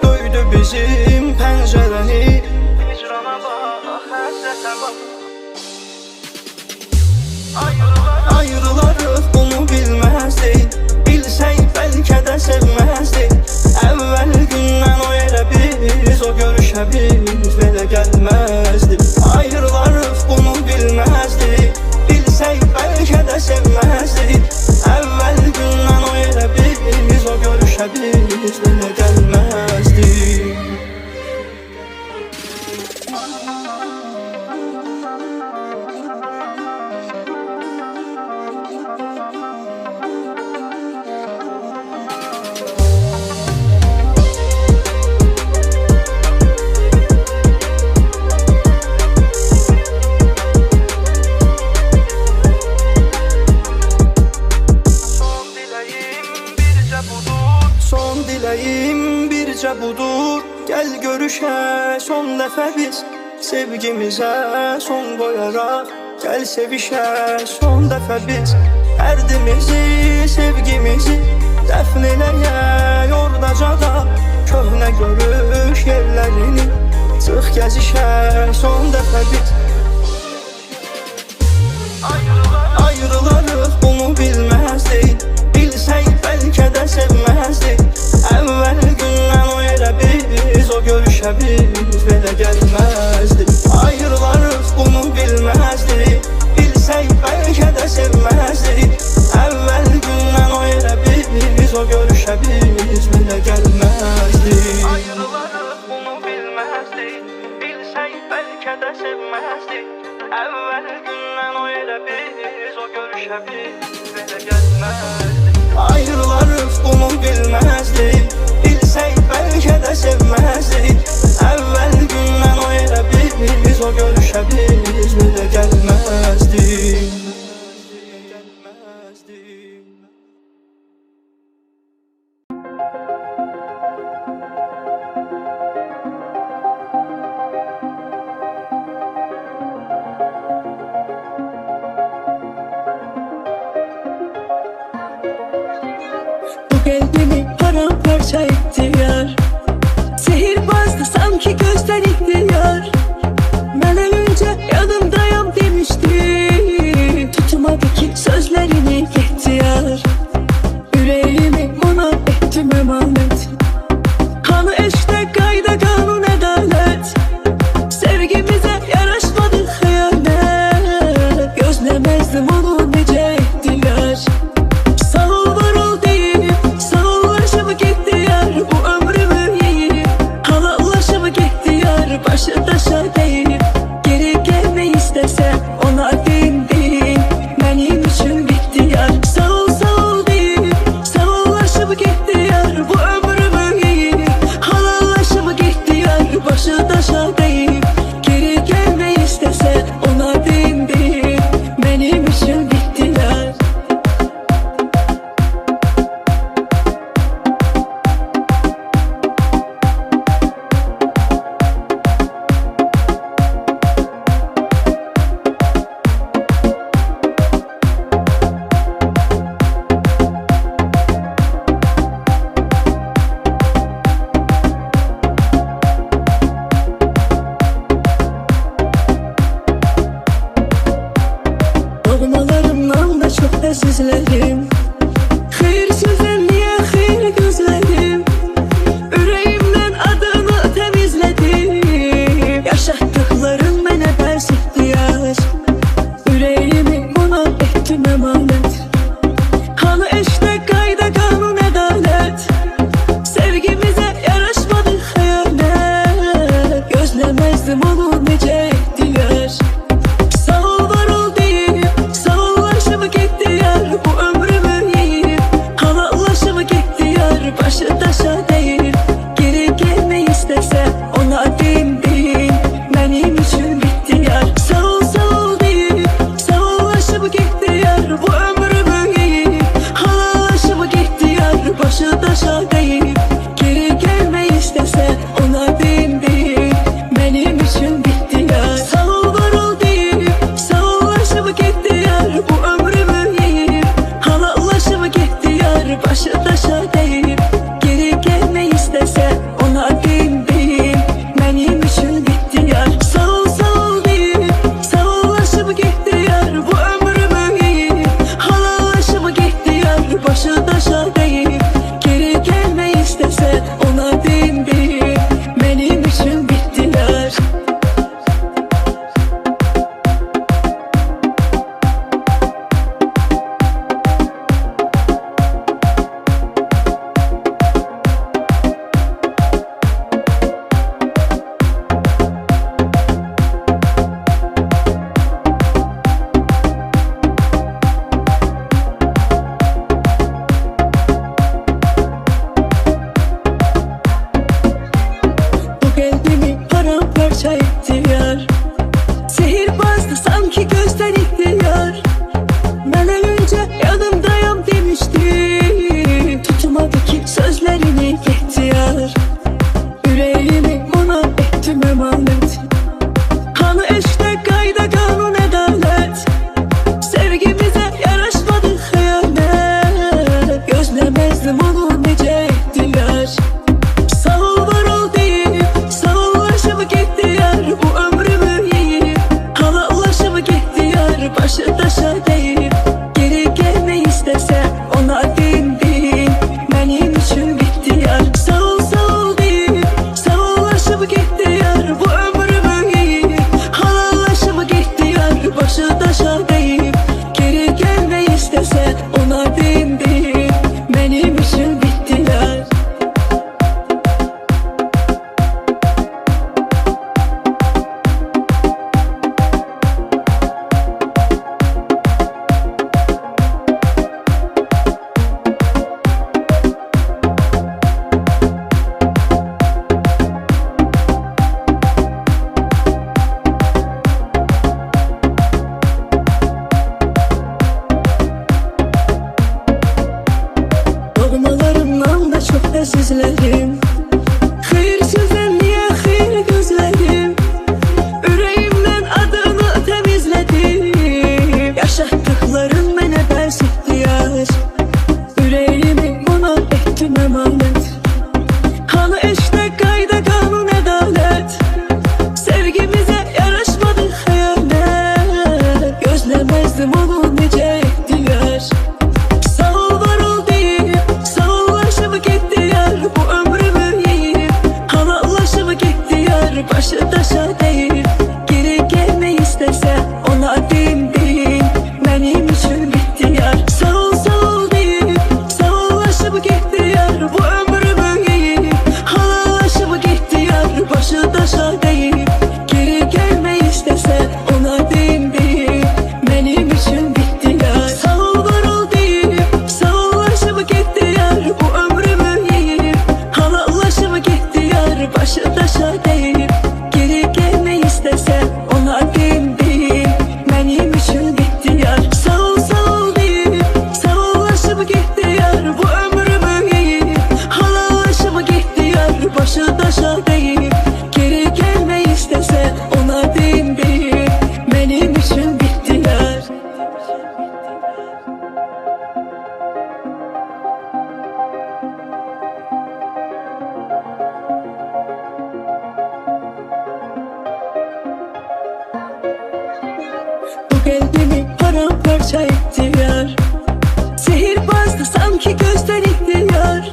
Döydü bizim pəncərəni, hicrana bax, həsrətə bax. Ayrılarıq, bunu bilməzdik. Bilsək bəlkə də sevməzdik. Əvvəl gündən o yerə biz, o görüşə biz belə gəlməzdik. Ayrılarıq, bunu bilməzdik. Bilsək bəlkə də sevməzdik. Əvvəl gündən o yerə biz, o görüşə biz belə gəlməzdik. Son diləyim bircə budur. Gəl görüşə son dəfə biz, sevgimizə son qoyaraq. Gəl sevişə son dəfə biz, dərdimizi, sevgimizi dəfn eləyək ordaca da. Köhnə görüş boş yerlerini. Çıx gəzişək son dəfə bir. Ayrılarıq bunu bilməzdik. Bilsək bəlkə də sevməzdik. Əvvəl gündən o yerə biz, o görüşə biz belə gəlməzdik. Ayrılarıq bunu bilməzdik. Bilsək bəlkə də sevməzdik. Əvvəl gündən o yerə biz, o görüşə biz belə gəlməzdik. Ayrılarıq bunu bilməzdik. Bilsək bəlkə də sevməzdik. Əvvəl gündən o yerə biz, o görüşə biz belə gəlməzdik. Ayrılarıq bunu bilməzdik. Bilsək bəlkə də sevməzdik. Əvvəl gündən o yerə biz, o görüşə biz belə gəlməzdik. Kalbimi paramparça etti yar. Sihirbazdı sanki gözden ihtiyar. Ben ölünce yanımdayım demişti. Tutmadı ki sözlerini yetti yar. Yüreğimi ona ettim emanet. Kanı eşte kayda kanun adalet. Sevgimize yaraşmadı hayalet. Gözlemezdim onu nece ettiler. Sağ ol var ol deyip sağollaşıp gitti yar. Bu ömrümü yiyip halallaşıp gitti yar. Başı taşa deyip geri gelme istesem ona dindim. Benim için bitti yar. Sağ ol deyip sağollaşıp gitti yar. Bu ömrümü yiyip halallaşıp gitti yar. Başı taşa deyip geri gelme istesem ona dindim. Benim için bitti yar. Dogmalarımdan da çok da sizlerim. Hayır sözden niye hayır gözlerim. Yüreğimden adını temizledim. Yaşattıklarım bana ders etti yar. Yüreğimi ona ettim emanet. Kanı eşte kayda kanun adalet. Sevgimize yaraşmadı hayalet. Gözlemezdim onu nece ettiler. Sağ ol var ol deyip sağollaşıp gitti yar. Bu ömrümü yiyip halallaşıp gitti yar. Başı taşa deyip geri gelme istese ona dindim. Benim için bitti yar. Sağ ol deyip sağollaşıp gitti yar. Bu ömrümü yiyip halallaşıp gitti yar. Başı taşa deyip geri gelme istese ona dindim. Benim için bitti yar. Sağ ol var ol deyip sağollaşıp gitti yar. Bu ömrümü yiyip halallaşıp gitti yar. Başı taşa deyip geri gelme istese ona dindim. Benim için bitti yar. Sağ ol deyip sağollaşıp gitti yar. Bu ömrümü yiyip halallaşıp gitti yar. Başı taşa deyip geri gelme istese ona dindim. Benim için bitti yar. Bu kalbimi paramparça etti yar. Sihirbazdı sanki gözden ihtiyar. Ben ölünce yanımdayım demişti. Tutmadı ki sözlerini yetti yar. Yüreğimi ona ettim emanet. Kanı eşte kayda kanun adalet. Sevgimize yaraşmadı hayalet. Gözlemezdim onu nece ettiler. Sağ ol var ol deyip başı daşa deyip geri gelmek istese ona din din benim için bitti yar. Sağ ol deyip sağollaşıp gitti yar. Bu ömrümü yiyip halallaşıp gitti yar. Başı daşa deyip geri gelmek istese ona din din benim için bitti yar. Sağ ol var ol deyip sağollaşıp gitti yar. Bu ömrümü yiyip halallaşıp gitti yar. Başı daşa deyip geri gelmek istese ona din din benim için bitti yar. Sağ ol deyip sağollaşıp gitti yar. Bu ömrümü yiyip halallaşıp gitti yar. Başı daşa deyip geri gelmek istese ona din din benim için bitti yar. Bu kalbimi paramparça etti yar. Sihirbazdı sanki gözden ihtiyar.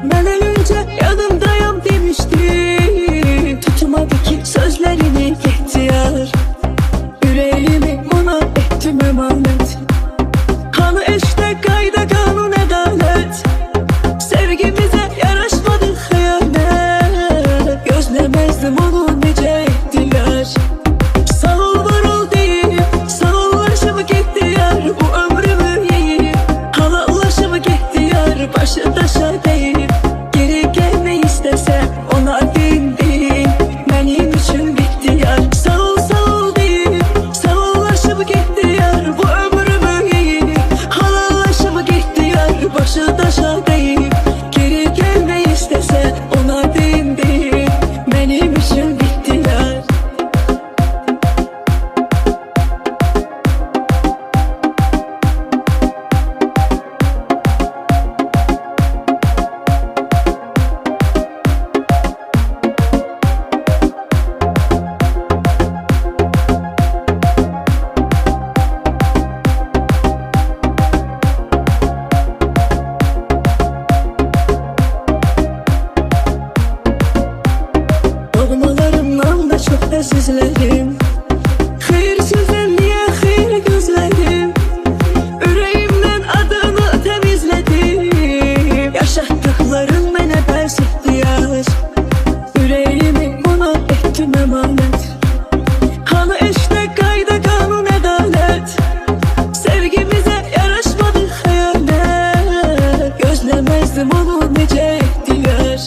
Ben ölünce yanımdayım demişti. Tutmadı ki sözlerini gitti yar. Yüreğimi ona ettim emanet. Hani işte kayda kanun adalet. Sevgimize yaraşmadı hıyanet. Gözlemezdim onu nece ettiler. Sağ ol var ol deyip sağollaşıp gitti yar. Bu ömrümü yiyip halallaşıp gitti yar. Başı daşa deyip geri gelmek istese ona din din benim için bitti yar. Sağ ol deyip sağollaşıp gitti yar. Bu ömrümü yiyip halallaşıp gitti yar. Başı daşa deyip geri gelmek istese ona din din benim için bitti yar. Doğmalarımdan da çok özledim. Hayırsızdan niye hayır gözledim. Yüreğimden adını temizledim. Yaşattıklarım bana pes etti yar. Yüreğimi ona ettim emanet. Hani işte kayda kanun adalet. Sevgimize yaraşmadı hayalet. Gözlemezdim onu nece ettiler.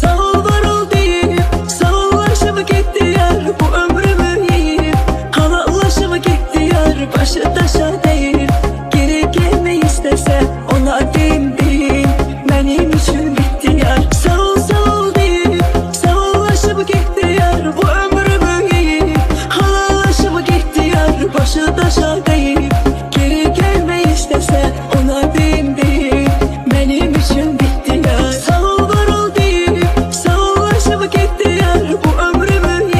Sağ ol var ol deyip sağollaşıp gitti yar. Bu ömrümü yiyip halallaşıp gitti yar. Başı daşa deyip geri gelmek istese ona din din benim için bitti yar. Sağ ol deyip sağollaşıp gitti yar. Bu ömrümü yiyip halallaşıp gitti yar. Başı daşa deyip geri gelmek istese ona din din benim için bitti yar. Sağ ol var ol deyip sağollaşıp gitti yar. Bu ömrümü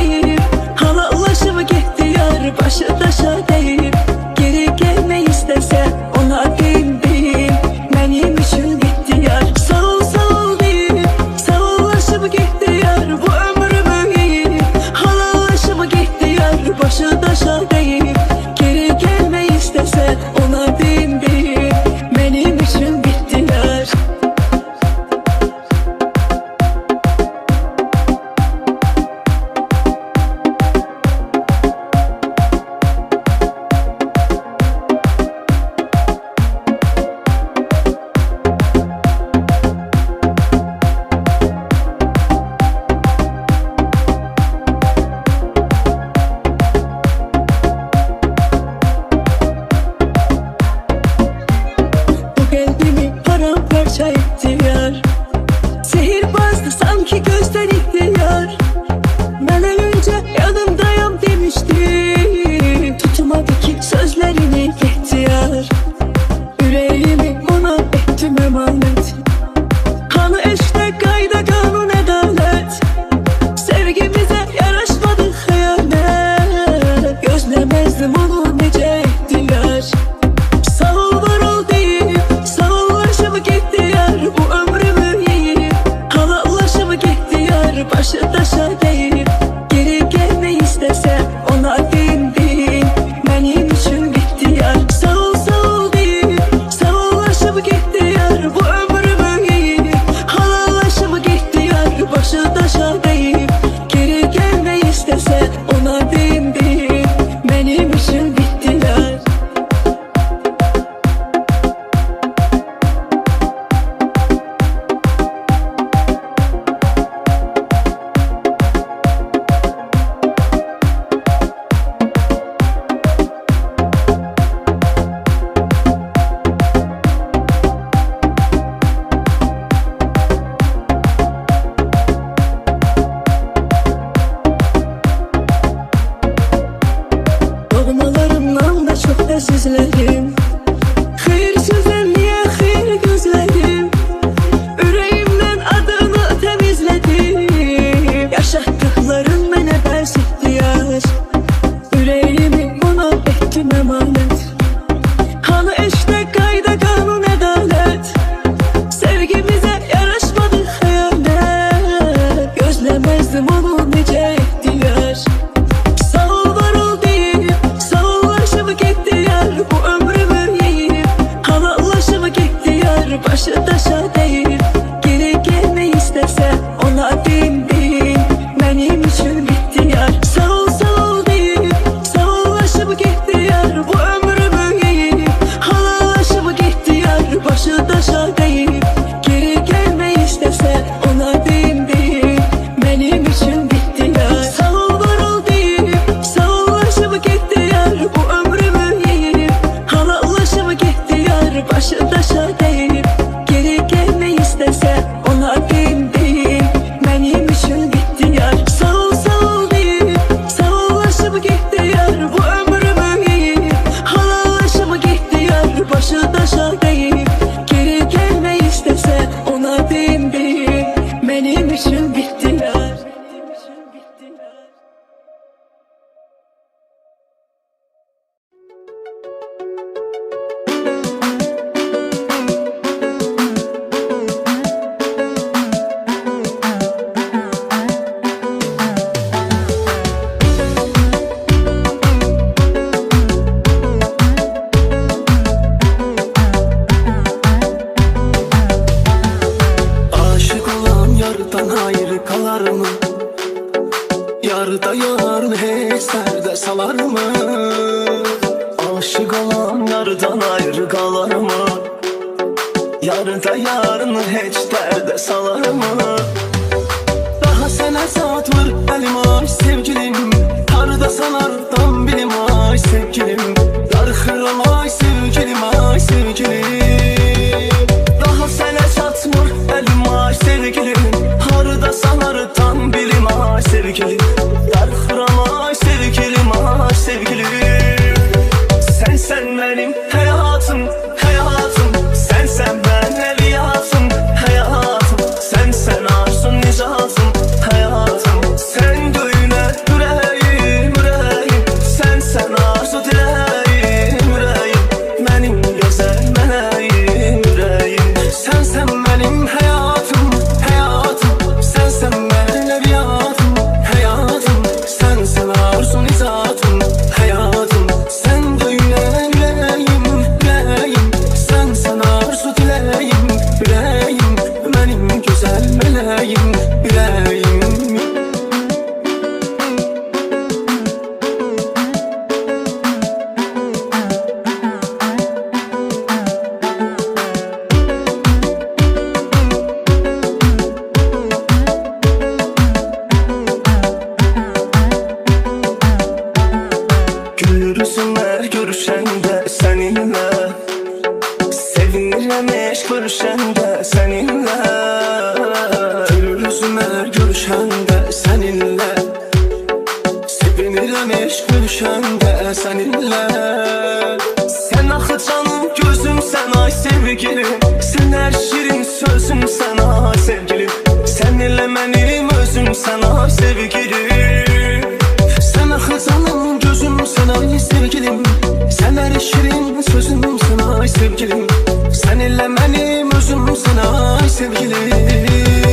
daşa deyip geri gelmeyi istese ona deyin deyip benim için bittiler. Doğmalarımdan da çok əzizlərim, xeyrsizdən niyə xeyr gözlədim, ürəyimdən adını təmizlədim. Yaşatdıqlarım mənə bəs ihtiyac, ürəyimi ona etdim əmanət. Hanı eşdə qayda qanun ədalət, sevgimizə yaraşmadı xəyanət. Gözləməzdim onu necə ehtiyac. Sağ ol var ol deyip sağollaşıp gitti yar, bu ömrümü yiyip halallaşıp gitti yar. Başı taşa deyip geri gelmeyi istese ona din din benim için bitti yar. Sağ ol deyip sağollaşıp gitti yar, bu ömrümü yiyip halallaşıp gitti yar. Başı taşa deyip geri gelmeyi istese ona din din benim için bitti yar. Sağ ol var ol deyip sağollaşıp gitti yar, bu ömrümü yiyip halallaşıp gitti yar. Başı taşa deyip geri gelmeyi istese ona din din benim için bitti yar. Sağ ol deyip sağollaşıp gitti yar, bu ömrümü yiyip halallaşıp gitti yar. Başı taşa deyip geri gelmeyi istese ona din din benim için bitti yar. Aşık olan yardan ayrı kalar mı? Yarda yarını hiç derde salar mı? Aşık olan yardan ayrı kalar mı? Yarda yarını hiç derde salar mı? Daha sənə saat var əlim ay sevgilim, harda sanardan bilim ay sevgilim. Darxıram ay sevgilim ay sevgilim. Daha sənə çatmır əlim ay sevgilim, harda sanardan bilim ay sevgilim. Darxıram ay sevgilim ay sevgilim. Sen benim hayatım hayatım, sen ben evliyatım hayatım. Sen arzun nicatım hayatım. Sen döyüne yüreğim yüreğim, sen arzu dileğim yüreğim. Benim güzel meleğim yüreğim. Sen benim hayatım hayatım, sen ben evliyatım hayatım. Sen arzu nicatım hayatım. Sen döyüne yüreğim yüreğim, sen arzu dileğim yüreğim. Benim güzel meleğim yüreğim. Gülürüzünler görüşende seninle, sevinirəm eşq görüşende seninle. Gülürüzünler görüşende seninle, sevinirəm eşq görüşende seninle. Sen axı canım gözümsən ay sevgilim, sen her şirin sözümsən ay sevgilim. Sen elə mənim özümsən ay sevgilim. Sen axı canım gözümsən ay sevgilim, sen her şirin sözümsən ay sevgilim. Sen elə mənim özümsən ay sevgilim.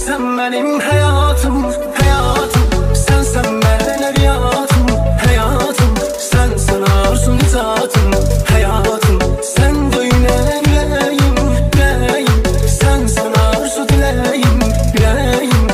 Sen benim hayatım hayatım, sen ben evliyatım hayatım. Sen arzun nicatım hayatım. Sen döyüne yüreğim yüreğim, sen arzu dileğim yüreğim.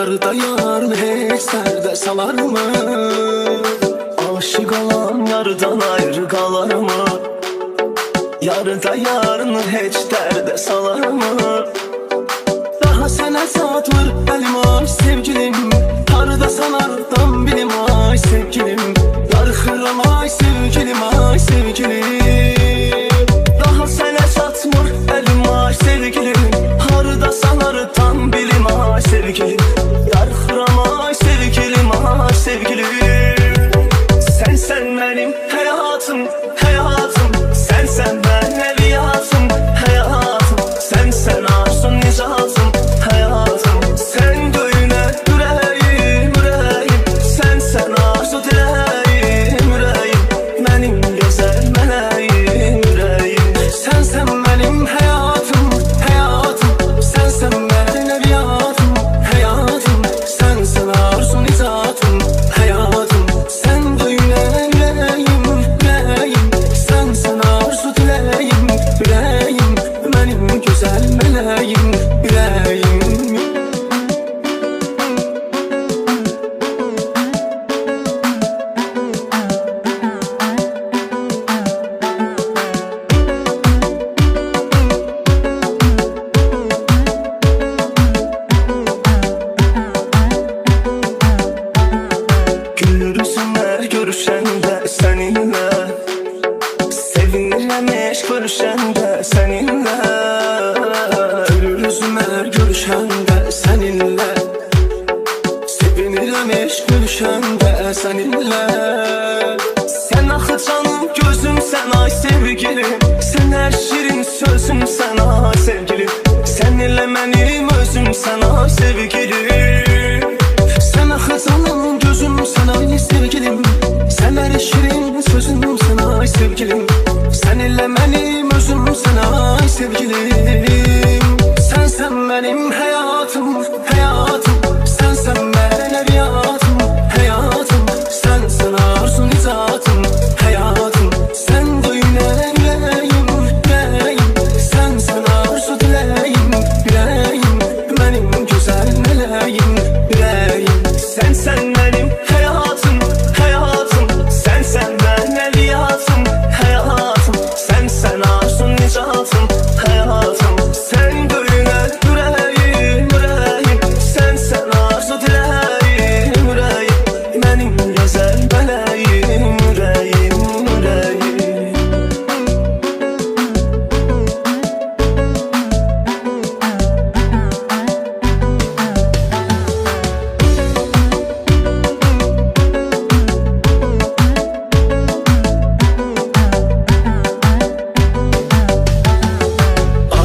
Yarda yarını heç sərdə salar mı? Aşık olan yardan ayrı qalar mı? Yarda yarını heç dərdə salar mı? Daha sənə satmır əlim ay sevgilim, harda sanardan bilim ay sevgilim. Darxıram ay sevgilim, ay sevgilim. Daha sənə satmır əlim ay sevgilim, harda sanardan bilim ay sevgilim. Darxıram ay sevgilim, ay sevgilim. Sen benim hayatım, hayatım. Sen ben evliyatım, hayatım. Sen arzun icazım, hayatım. Sen döyüne yüreğim, yüreğim. Sen arzu dileğim, yüreğim. Benim güzel meleğim, yüreğim. Sen benim hayatım, hayatım. Sen benim evliyatım, hayatım. Sen arzun icazım, hayatım. Sen döyüne yüreğim, yüreğim. Sen arzu dileğim, yüreğim. Benim güzel meleğim, yüreğim. Gülür yüzüme görüşende seninle, sevinirim eş görüşende seninle. Gülür yüzüme görüşende seninle, sevinirim eş görüşende seninle. Sen axı canım gözüm sen ay sevgilim, sen her şirin sözüm sen ay sevgilim. Seninle benim özüm sen ay sevgilim. Sen axı canım gözüm sen ay sevgilim, sen her şirin sözüm sen ay sevgilim. Seninle benim özüm sen ay sevgilim. Sen benim hayatım, hayatım. Sen benim evliyatım, hayatım. Sen arzun icazım, hayatım. Sen döyüne yüreğim, yüreğim. Sen arzu dileğim, yüreğim. Benim güzel meleğim, yüreğim. Sen benim hayatım, hayatım. Sen benim evliyatım, hayatım. Sen arzun icazım, hayatım. Sen döyüne yüreğim, yüreğim. Sen arzu dileğim, yüreğim. Benim güzel meleğim, yüreğim, yüreğim.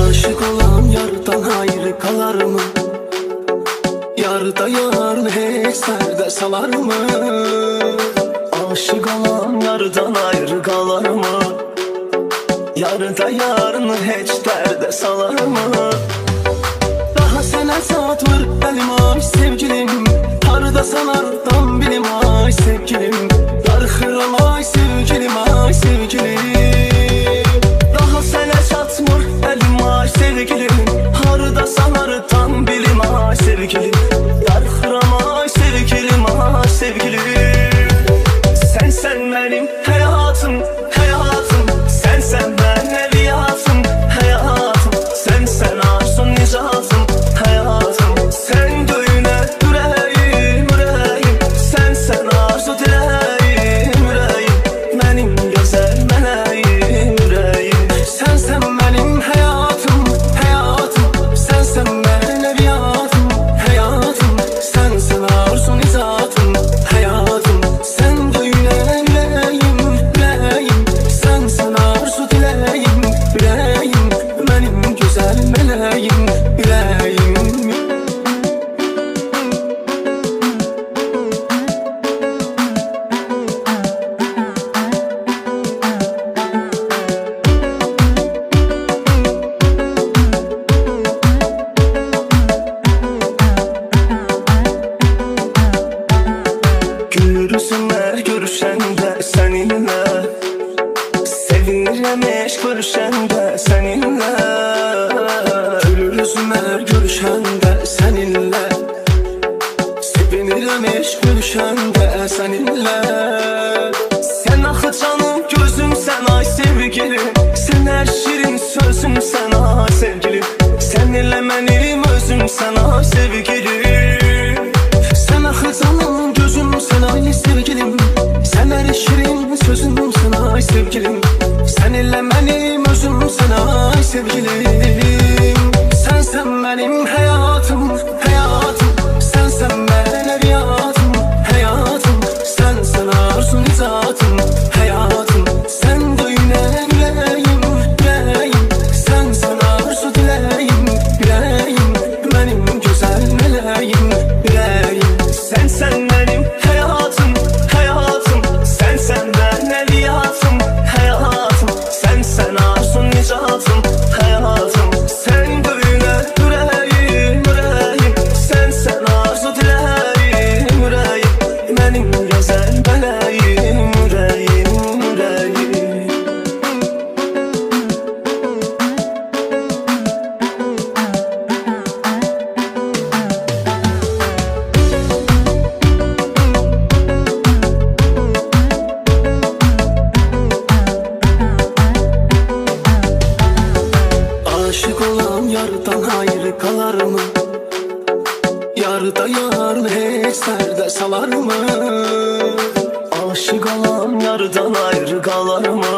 Aşık olan yardan ayrı kalar mı? Yarda yarını heç sərdə salar mı? Aşık olan yardan ayrı kalar mı? Yarda yarını heç dərdə salar mı? Daha sənə satmır əlim ay sevgilim, harda sanardan bilim ay sevgilim. Darxıram ay sevgilim, ay sevgilim. Daha sənə çatmır əlim ay sevgilim, harda sanardan bilim ay sevgilim. Darxıram ay sevgilim, ay sevgilim. Sen benim hayatım, hayatım. Sen benim evliyatım, hayatım. Sen arzun icazım, hayatım. sevgilim. Sen axı canım gözümsən ay sevgilim. Sen her şirin sözümsən ay sevgilim. Sen ilə mənim özümsən ay sevgilim. Sensən mənim həyatım, həyatım. Sensən mənəviyyatım, həyatım. Sensən arzum zatım, həyatım. Sen döynən ürəyim, ürəyim. Sensən arzu diləyim, ürəyim. Mənim gözəl mələyim, ürəyim. Sensən mənim həyatım, həyatım. Sensən mənəviyyatım, həyatım. Sensən arzum nicatım, həyatım. Sen döynən ürəyim, ürəyim. Sensən arzu diləyim, ürəyim. Mənim gözəl mələyim, ürəyim, ürəyim. Aşık olan yardan ayrı kalar mı? Yarda yarın heç sərdə salar mı? Aşık olan yardan ayrı kalar mı?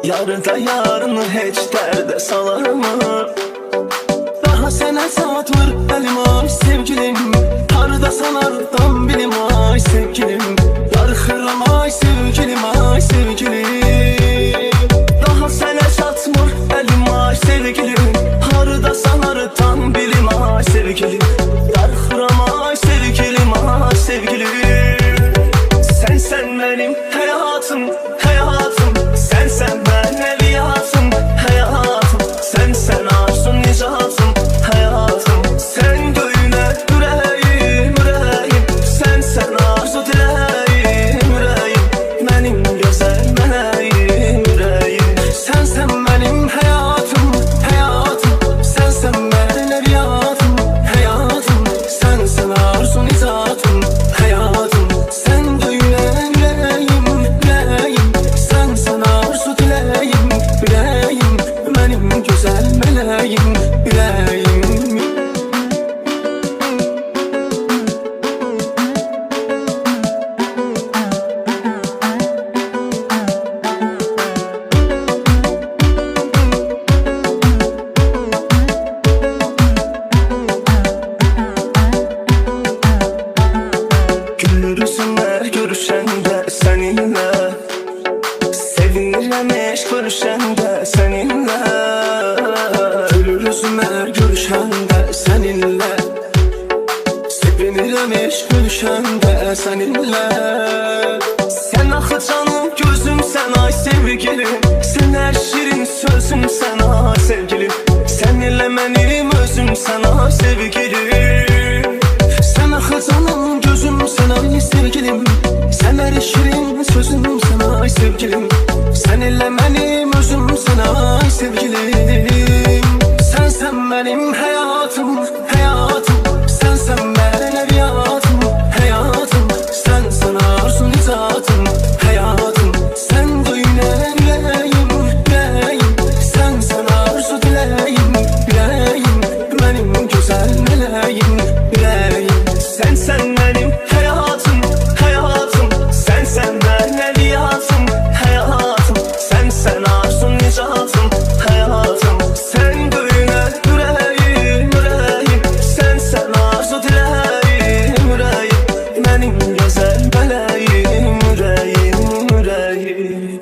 Yarda yarın heç dərdə salar mı? Daha sənə çatmır əlim ay sevgilim. Harda sanardan bilim ay sevgilim. Yarxıram ay sevgilim, ay sevgilim. Daha sənə çatmır əlim ay sevgilim. Harda sanardan bilim ay sevgilim. Yarxıram ay sevgilim, ay sevgilim. Sensən mənim həyatım, həyatım. Sensən mənəviyyatım, həyatım. Sensən arzum nicatım, həyatım. Sen döynən ürəyim, ürəyim. Sensən arzu diləyim, ürəyim. Mənim gözəl mələyim, ürəyim. Sensən mənim həyatım, həyatım. Sensən mənəviyyatım, həyatım. Sensən arzu nicatım, həyatım. Sen döynən ürəyim, ürəyim. Sensən arzu diləyim, ürəyim. Mənim gözəl mələyim, ürəyim. Gülür üzümlər görüşəndə səninlə. Sevinirəm eşq görüşəndə səninlə. Gülür üzümlər görüşəndə səninlə. Sevinirəm eşq görüşəndə səninlə. Sən axı canım gözümsən ay sevgilim. Sən hər şirin sözümsən ay sevgilim. Sən elə mənim özümsən ay sevgilim. Sen axı canım gözümsən ay sevgilim. Sen her şirin sözümsən ay sevgilim. Sen elə mənim özümsən ay sevgilim. Sensən mənim həyatım, həyatım. Sensən mənəviyyatım, həyatım. Sensən arzum nicatım, həyatım. Sen döynən ürəyim, ürəyim. Sensən arzu diləyim, ürəyim. Mənim gözəl mələyim, ürəyim. Sensən mənim həyatım, həyatım. Sensən mənəviyyatım, həyatım. Sensən arzum nicatım, həyatım. Sen döynən ürəyim, ürəyim. Sensən arzu diləyim, ürəyim. Mənim gözəl mələyim, ürəyim, ürəyim.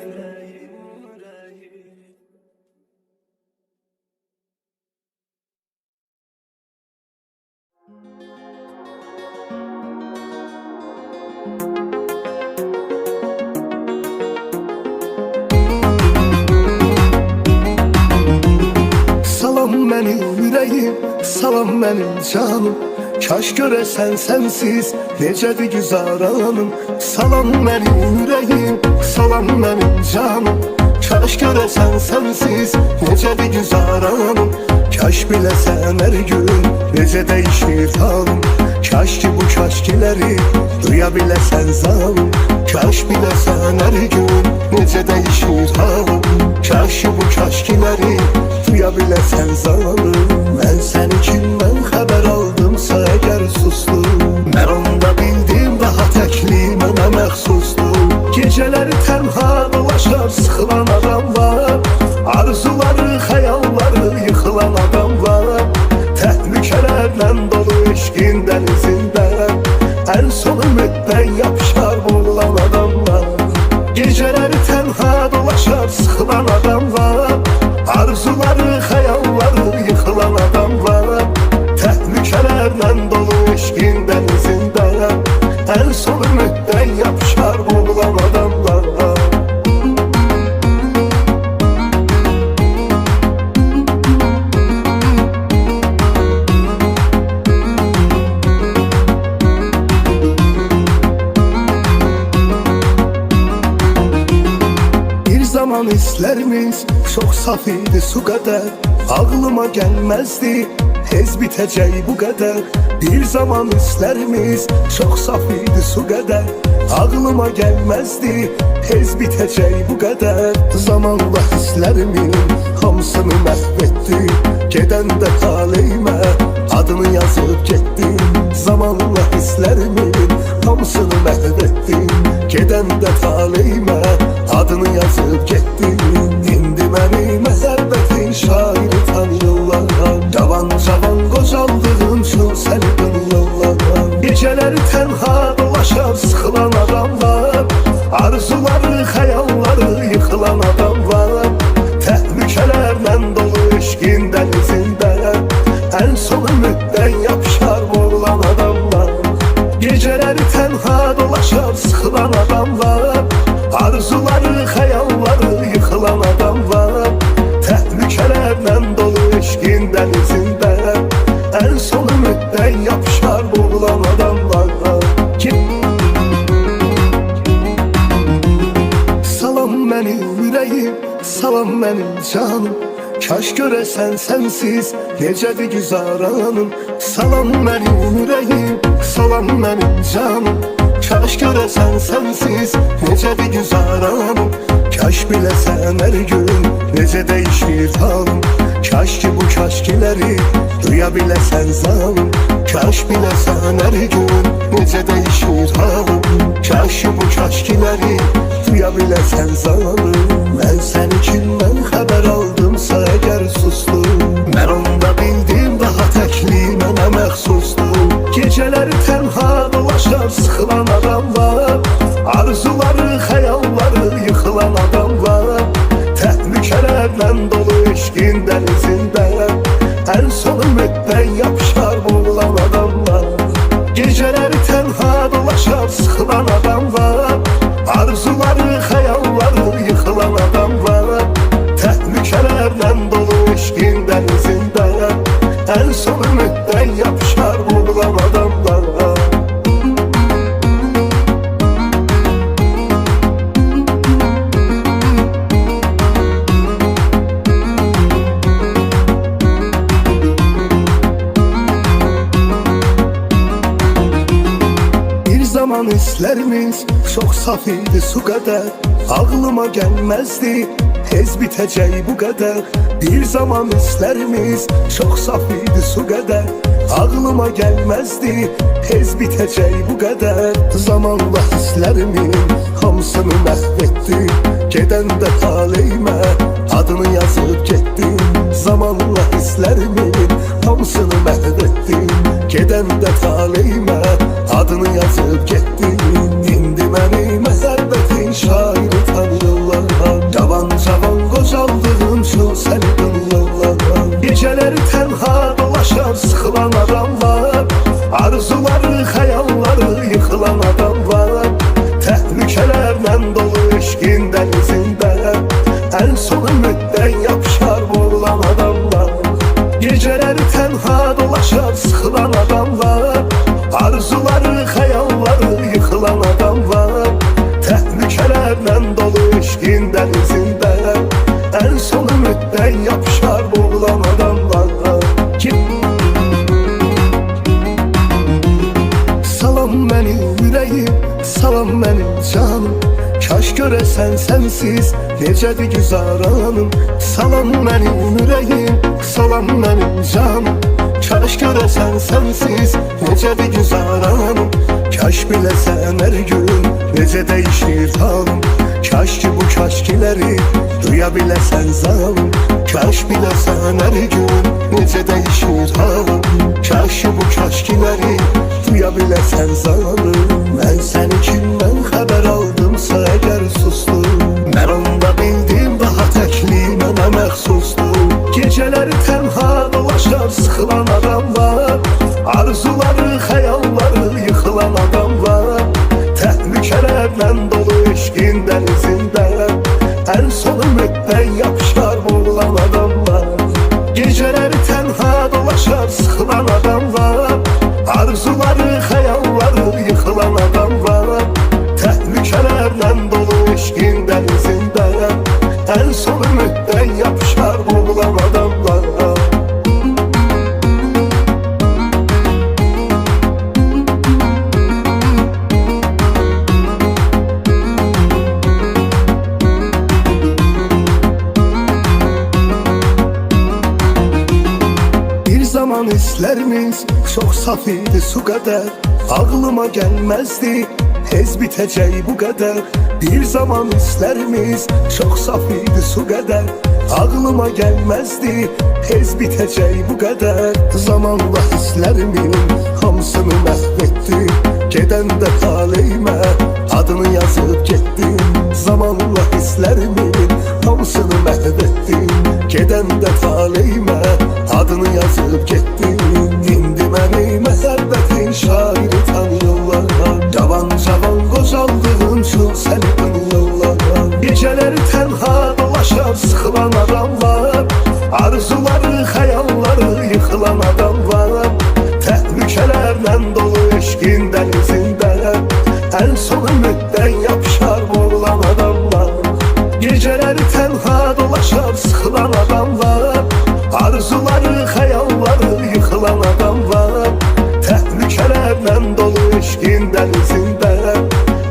Salam mənim ürəyim, salam mənim canım. Kaş görəsən sənsiz necədir güzaranım. Salam mənim ürəyim, salam mənim canım. Kaş görəsən sənsiz necədir güzaranım. Kaş biləsən hər gün necə dəyişir halım. Kaş ki bu kaşkileri duyabilesen zalim. Kaş bilesen her gün nece değişir halim. Kaş ki bu kaşkileri duyabilesen zalim. Ben seni kimden haber aldımsa eğer sustum, ben onda bildim daha tekli mənə məxsusdur. Geceleri tenha dolaşar sıkılan adam var, arzuları, xəyalları yıkılan adam var. Təhlükələrlə dolu eşqin dənizində ən son ümiddən yapışar boğulan adam var. Geceleri tenha dolaşar sıkılan adam var, arzuları, xəyalları yıkılan adam var. Təhlükələrlə dolu eşqin dənizində ən son ümiddən yapışar boğulan adamlar. Bir zaman hislerimiz çok saf idi su kadar, ağlıma gelmezdi tez bitecek bu kadar. Bir zaman hislerimiz çok saf idi su kadar, ağlıma gelmezdi tez bitecek bu kadar. Zamanla hislerimin hamısını mahvetti, geden de taleyime adını yazıp gittim. Zamanla hislerimin hamısını mahvetti, geden de taleyime adını yazıp gittim. İndi məni məhəbbətin şairi tanıyırlar, cavan cavan qocaldığım üçün səni qınıyorlar. Geceleri tenha dolaşar sıkılan adam var, arzuları, xəyalları yıkılan adam var. Təhlükələrlə dolu eşqin dənizində ən son ümiddən yapışar boğulan adam var. Geceleri tenha dolaşar sıkılan adam var, arzuları, xəyalları yıkılan adam var. Təhlükələrlə dolu eşqin dənizində ən son ümiddən yapışar boğulan adamlar. Salam mənim ürəyim, salam mənim canım, kaş görəsən sənsiz necədir güzaranım. Salam mənim ürəyim, salam mənim canım, kaş görəsən sənsiz necədir güzaranım. Kaş biləsən hər gün necə dəyişir halım. Kaş ki bu kaşkiləri duya biləsən zalim. Kaş biləsən hər gün necə dəyişir halım. Kaş ki bu kaşkiləri duya biləsən zalim. Mən səni kimdən xəbər aldımsa əgər sustum, mən onda bildim daha təkli mənə məxsusdur. Geceləri tenha dolaşar sıkılan adam var, arzuları, xəyalları yıkılan adam var. Təhlükələrlə dolu eşqin dənizində ən son ümiddən yapışar boğulan adam var. Geceləri tenha dolaşar sıkılan adam var, arzuları, xəyalları yıkılan adam var. Təhlükələrlə dolu eşqin dənizində ən son ümiddən yapışar boğulan adamlar. Bir zaman hislerimiz çok saf idi su kadar, ağlıma gelmezdi tez bitecek bu kadar. Bir zaman hislerimiz çok saf idi su kadar, ağlıma gelmezdi tez bitecek bu kadar. Zamanla hislerimin hamısını mahvetti, geden de taleyime adını yazıp gittim. Zamanla hislerimin hamısını mahvetti, geden de taleyime adını yazıp gittim. İndi məni məhəbbətin şairi tanıyırlar, cavan cavan qocaldığım üçün səni qınıyorlar. Geceleri tenha dolaşar sıkılan adam var, arzuları, xəyalları yıkılan adam var. Təhlükələrlə dolu eşqin dənizində ən son ümiddən yapışar boğulan adamlar. Geceleri tenha dolaşar sıkılan adam var, arzuları, xəyalları yıkılan mənim ürəyim, salam mənim canım. Kaş görəsən sənsiz necədir güzaranım. Salam mənim ürəyim, salam mənim canım. Kaş görəsən sənsiz necədir güzaranım. Kaş biləsən hər gün necə dəyişir halım. Kaş ki bu kaşkiləri duya biləsən zalım. Kaş biləsən hər gün necə dəyişir halım. Kaş ki bu kaşkiləri duya biləsən zalım. Mən səni kimdən xəbər aldımsa əgər sustum, mən onda bildim daha təkliyi mənə məxsusdur. Gecələri tənha dolaşar sıxılan adam var, arzuları, xəyalları yıxılan adam var. Təhlükələrlə dolu eşqin dənizində ən son ümiddən yapışar boğulan adam var. Gecələri tənha dolaşar sıxılan adam var, arzuları, xəyalları yıxılan adam var. Təhlükələrlə dolu eşqin dənizində ən son ümiddən yapışar boğulan adam var. Zaman hislərimiz çox saf idi su qədər, ağlıma gəlməzdi tez bitəcək bu qədər. Bir zaman hislərimiz çox saf idi su qədər, ağlıma gəlməzdi tez bitəcək bu qədər. Zamanla hisslərimin hamısını məhv etdim, gedəndə taleyimə adını yazıb getdim. Zamanla hisslərimin hamısını məhv etdim, gedəndə taleyimə adını yazıb getdim. İndi məni məhəbbətin şairi tanıyırlar, cavan cavan qocaldığın üçün səni tanıyırlar. Gecələri tənha dolaşar sıxılan adam var, arzuları, xəyalları yıxılan adam var. Təhlükələrlə dolu eşqin dənizində ən son ümiddən yapışar boğulan adam var. Gecələri tənha dolaşar sıxılan adam var, arzuları, xəyalları yıxılan adam var. Təhlükələrlə dolu eşqin dənizində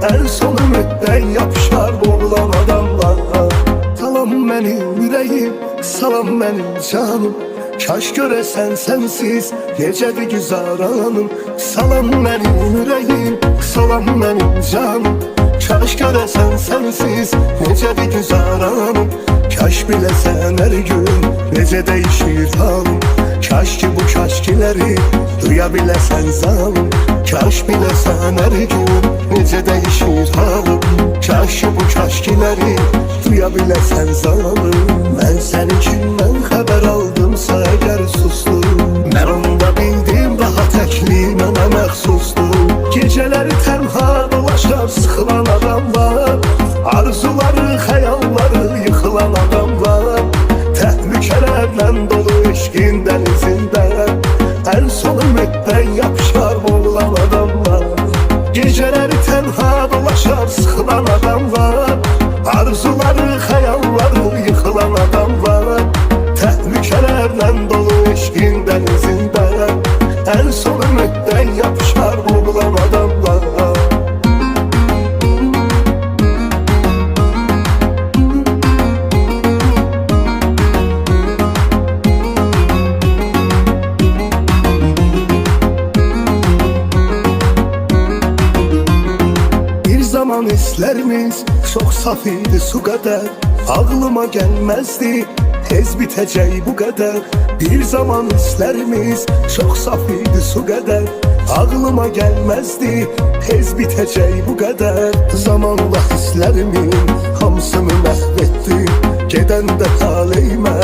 ən son ümiddən yapışar boğulan adam var. Salam mənim ürəyim, salam mənim canım. Kaş görəsən sənsiz necədir güzaranım. Salam mənim ürəyim, salam mənim canım. Kaş görəsən sənsiz necədir güzaranım. Kaş biləsən hər gün necə dəyişir halım. Kaş ki bu kaşkiləri duya biləsən zalım. Kaş biləsən hər gün necə dəyişir halım. Kaş ki bu kaşkiləri duya biləsən zalım. Mən səni kimdən xəbər aldımsa əgər sustum, mən onda bildim daha təkliyi mənə məxsusdur. Gecələri tənha dolaşar sıxılan adam var, arzuları, xəyalları yıxılan adam var. Təhlükələrlə dolu eşqin dənizində ən son ümiddən yapışar boğulan adam var. Gecələri tənha dolaşar sıxılan adam var, arzuları, xəyalları yıxılan adam var. Təhlükələrlə dolu eşqin dənizində ən son ümiddən yapışar boğulan adam var. Zaman hislərimiz çox saf idi su qədər, ağlıma gəlməzdi tez bitəcək bu qədər. Bir zaman hislərimiz çox saf idi su qədər, ağlıma gəlməzdi tez bitəcək bu qədər. Zamanla hisslərimin hamısını məhv etdim, gedəndə taleyimə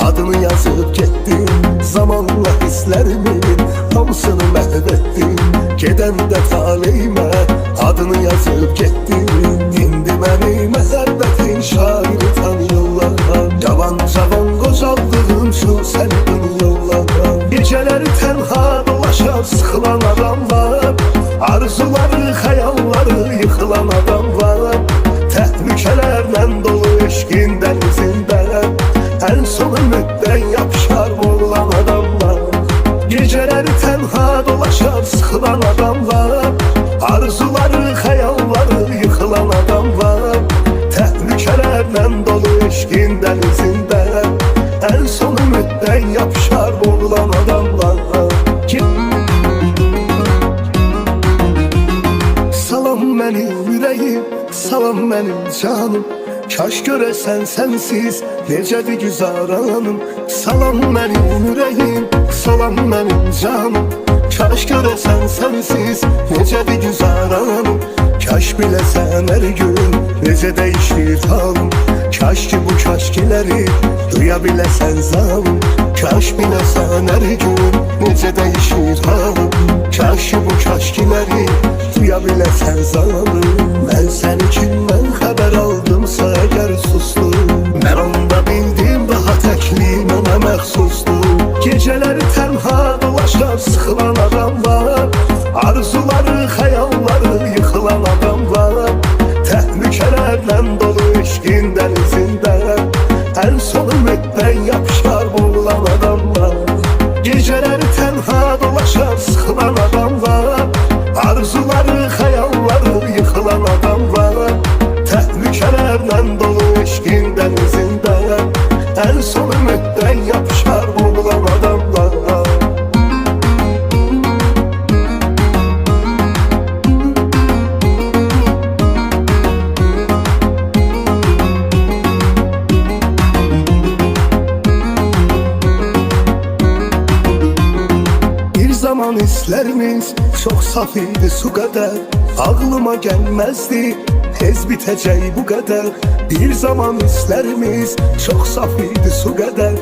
adını yazıb getdim. Zamanla hisslərimin hamısını məhv etdim, gedəndə taleyimə adını yazıb getdim. İndi məni məhəbbətin şairi tanıyırlar, cavan cavan qocaldığın üçün səni tanıyırlar. Gecələri tənha dolaşar sıxılan adam var, arzuları, xəyalları yıxılan adam var. Təhlükələrlə dolu eşqin dənizində ən son ümiddən yapışar boğulan adam var. Gecələri tənha dolaşar sıxılan adam var, salam mənim canım. Kaş görəsən sənsiz necədir güzaranım. Salam mənim ürəyim, salam mənim canım. Kaş görəsən sənsiz necədir güzaranım. Kaş biləsən hər gün necə dəyişir halım. Kaş ki bu kaşkiləri duya biləsən zalım. Kaş biləsən hər gün necə dəyişir halım. Kaş ki bu kaşkiləri duya biləsən zalım. Mən səni kimdən xəbər aldımsa əgər susdum, mən onda bildim daha təkli mənə məxsusdur. Gecələri tənha dolaşar sıxılan adamlar, arzuları, xəyalları yıxılan adamlar, təhlükələrlə dolu eşqin dənizində ən son ümiddən yapışar boğulan adamlar. Gecələri tənha dolaşar sıxılan adamlar, arzuları, xəyalları yıxılan adamlar, təhlükələrlə dolu eşqin dənizində ən son ümiddən yapışar boğulan adamlar. Zaman hislərimiz çox saf idi su qədər, ağlıma gəlməzdi tez bitəcək bu qədər. Bir zaman hislərimiz çox saf idi su qədər,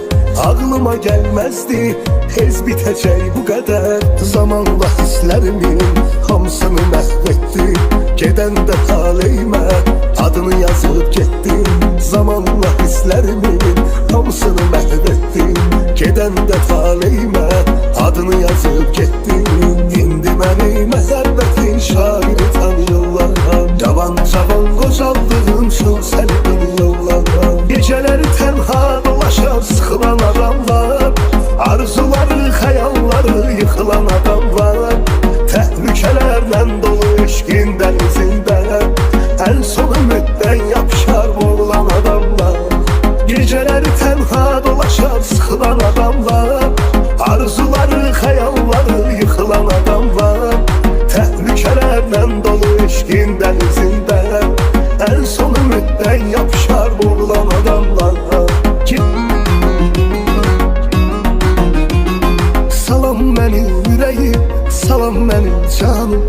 ağlıma gəlməzdi tez bitəcək bu qədər. Zamanla hisslərimin hamısını məhv etdim, gedəndə taleyimə adını yazıb getdim. Zamanla hisslərimin hamısını məhv etdim, gedəndə taleyimə adını yazıb getdim. İndi məni məhəbbətin şairi tanıyırlar, cavan cavan qocaldığım üçün səni tanıyırlar. Gecələri tənha dolaşar sıxılan adamlar, arzuları, xəyalları yıxılan adamlar, təhlükələrlə dolu eşqin dənizində ən son ümiddən yapışar boğulan adamlar. Gecələri tənha dolaşar sıxılan adamlar, arzuları, xəyalları yıxılan adamlar, təhlükələrlə dolu eşqin dənizində ən son ümiddən yapışar boğulan adamlar. Salam mənim ürəyim, salam mənim canım.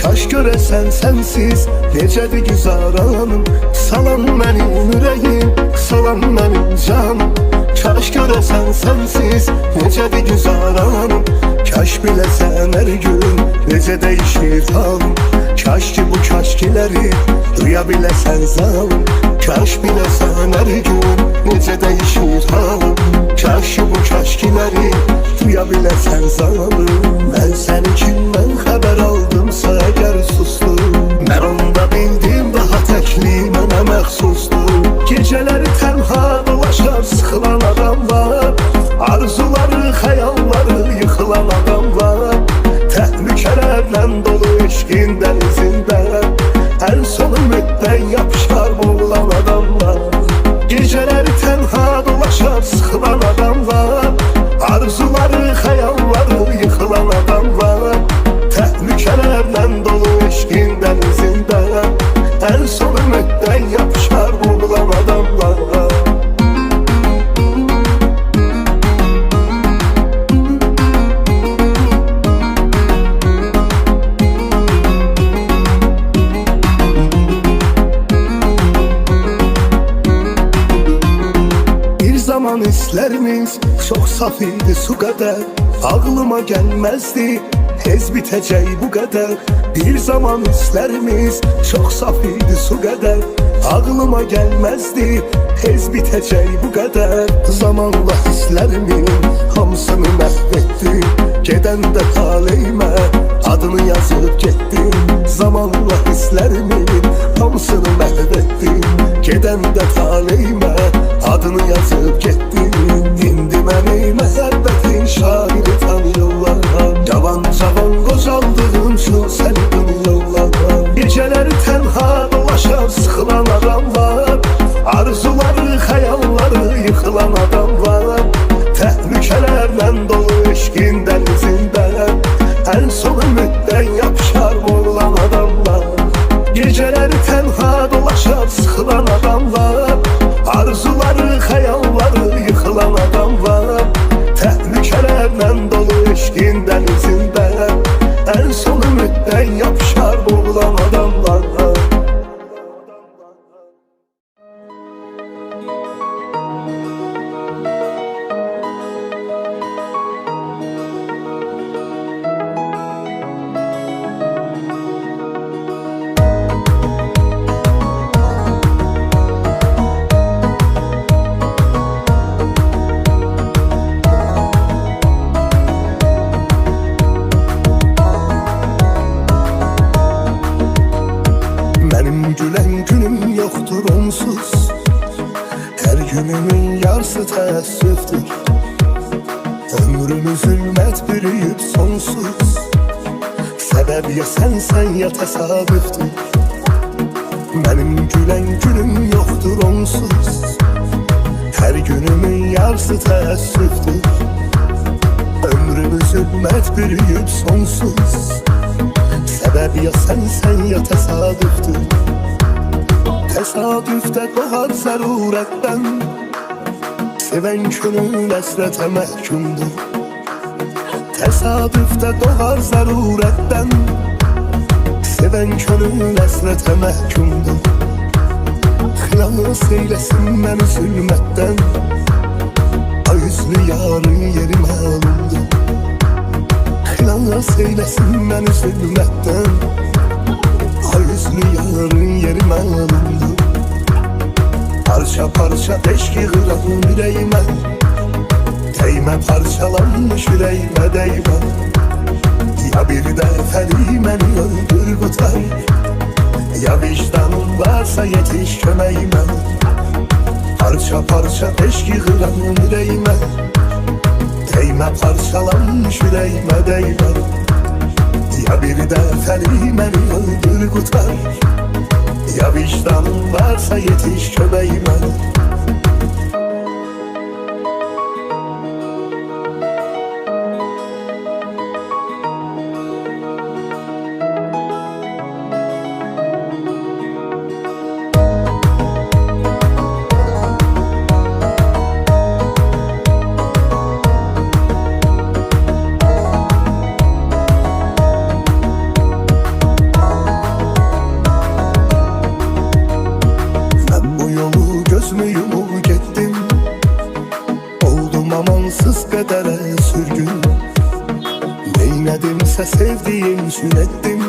Kaş görəsən sənsiz necədir güzaranım. Salam mənim ürəyim, salam mənim canım. Kaş görəsən sənsiz necədir güzaranım. Kaş biləsən hər gün necə dəyişir halım. Kaş ki bu kaşkiləri duya biləsən zalım. Kaş biləsən hər gün necə dəyişir halım. Kaş ki bu kaşkiləri duya biləsən zalım. Mən səni kimdən xəbər aldımsa əgər susdum, mən onda bildim daha təkli mənə məxsusdur. Gecələri tənha dolaşar sıxılan adamlar, arzuları, xəyalları yıxılan adamlar, təhlükələrlə dolu eşqin dənizində ən son ümiddən yapışar boğulan adamlar. Gecələri tənha dolaşar sıxılan adamlar, arzuları, xəyalları yıxılan adamlar, təhlükələrlə dolu eşqin dənizində ən son ümiddən yapışar boğulan adamlar. Zaman hislərimiz çox saf idi su qədər, ağlıma gəlməzdi tez bitəcək bu qədər. Bir zaman hislərimiz çox saf idi su qədər, ağlıma gəlməzdi tez bitəcək bu qədər. Zamanla hisslərimin hamısını məhv etdim, gedəndə taleyimə adını yazıb getdim. Zamanla hisslərimin hamısını məhv etdim, gedəndə taleyimə adını yazıb getdim. İndi məni məhəbbətin şairi tanıyırlar, cavan cavan qocaldığım üçün səni tanıyırlar. Gecələri tənha dolaşar sıxılan adamlar, arzuları, xəyalları yıxılan adamlar, təhlükələrlə dolu eşqin dənizində ən son ümiddən yapışar boğulan adamlar. Gecələri tənha dolaşar açar sıkılan adam var. Arzuları, hayalları yıkılan adam var. Təhlükələrlə dolu eşqin dənizində ən son ümiddən yapışar boğulan adamlar var. Benim gülen günüm yoktur onsuz. Her günümün yarısı təəssüfdür. Ömrümü zülmət bürüyüb sonsuz. Səbəb ya sənsən ya təsadüfdür. Benim gülen günüm yoktur onsuz. Her günümün yarısı təəssüfdür. Ömrümü zülmət bürüyüb sonsuz. Səbəb ya sənsən ya təsadüfdür. Təsadüfdə doğar zərurətdən. Sevən könül əsrətə məhkumdur. Təsadüfdə doğar zərurətdən. Sevən könül əsrətə məhkumdur. Xilas eyləsin məni zülmətdən. Ay üzlü yarın yeri məlumdur. Xilas eyləsin məni zülmətdən. Ay üzlü yarın yeri məlumdur. Parça parça eşki qıran ürəyimə. Dəymə parçalanmış ürəyimə dəymə. Ya bir dəfəli məni öldür qutar. Ya vicdanın varsa yetiş köməyimə. Parça parça eşki qıran ürəyimə. Dəymə parçalanmış ürəyimə dəymə. Ya bir dəfəli məni öldür qutar. Ya vicdanın varsa yetiş köməyimə. Gözümü yumup getdim. Oldum amansız qədərə sürgün. Neynədimsə sevdiyim üçün etdim.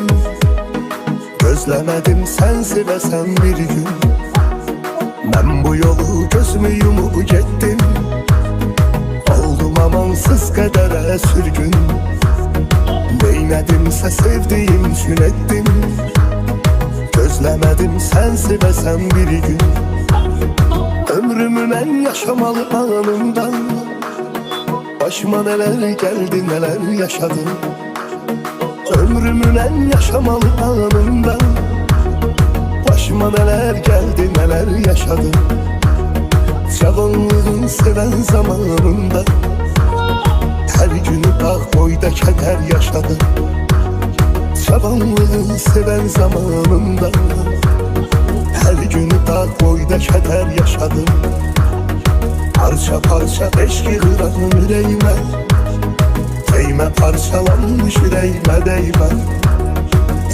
Gözləmədim sən sevəsən bir gün. Mən bu yolu gözümü yumup getdim. Oldum amansız qədərə sürgün. Neynədimsə sevdiyim üçün etdim. Gözləmədim sən sevəsən bir gün. Ömrümün en yaşamalı anından başıma neler geldi neler yaşadım. Ömrümün en yaşamalı anından başıma neler geldi neler yaşadım. Cavanlığın seven zamanında her günü dağ boyda keder yaşadım. Cavanlığın seven zamanında her günü dağ boyda keder yaşadım. Parça parça eşki qıran ürəyimə. Dəymə parçalanmış ürəyimə dəymə.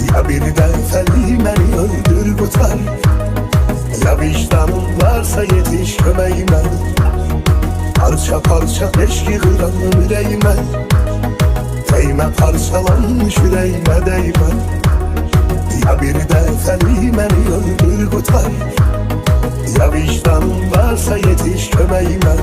Ya bir dəfəli məni öldür qutar. Ya vicdanın varsa yetiş köməyimə. Parça parça eşki qıran ürəyimə. Dəymə parçalanmış ürəyimə dəymə. Ya bir dəfəli məni öldür qutar. Ya vicdanın varsa yetiş köməyimə.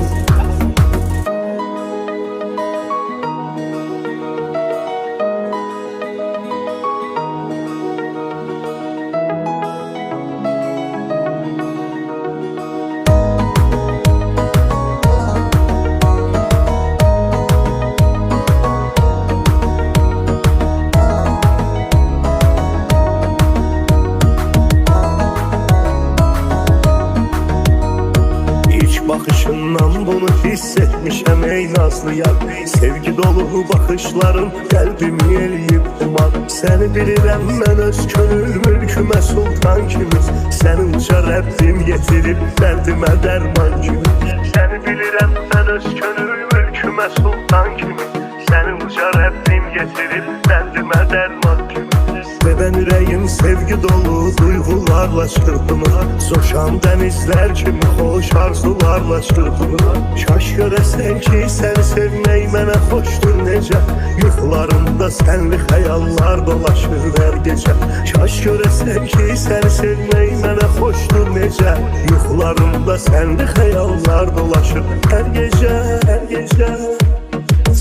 Bakışından bunu hissetmişəm ey nazlı yar. Sevgi dolu bakışların kalbimi eləyib umar. Səni bilirəm mən öz könül mülkümə sultan kimi. Səni uca Rəbbim yetirib dərdimə dərman kimi. Səni bilirəm mən öz könül mülkümə sultan kimi. Səni uca Rəbbim yetirib dərdimə dərman kimi. Sevən ürəyim sevgi dolu duyğularla çırpınır. Coşan dənizlər kimi xoş arzularla çırpınır. Kaş görəsən ki səni sevmək mənə xoşdur necə. Yuxularımda sənli xəyallar dolaşır hər gecə. Kaş görəsən ki səni sevmək mənə xoşdur necə. Yuxularımda sənli xəyallar dolaşır hər gecə, hər gecə.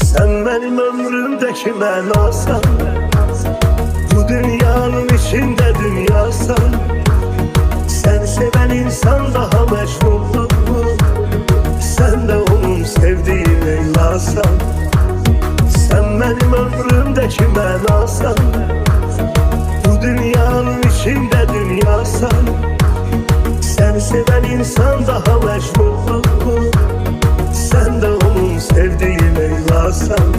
Sən mənim ömrümdəki mənasan, bu dünyanın içində dünyasan. Səni sevən insan daha məcnundur. Sən də onun sevdiyi Leylasan. Sən mənim ömrümdəki mənasan, bu dünyanın içində dünyasan. Səni sevən insan daha məcnundur. Sən də onun sevdiyi Leylasan.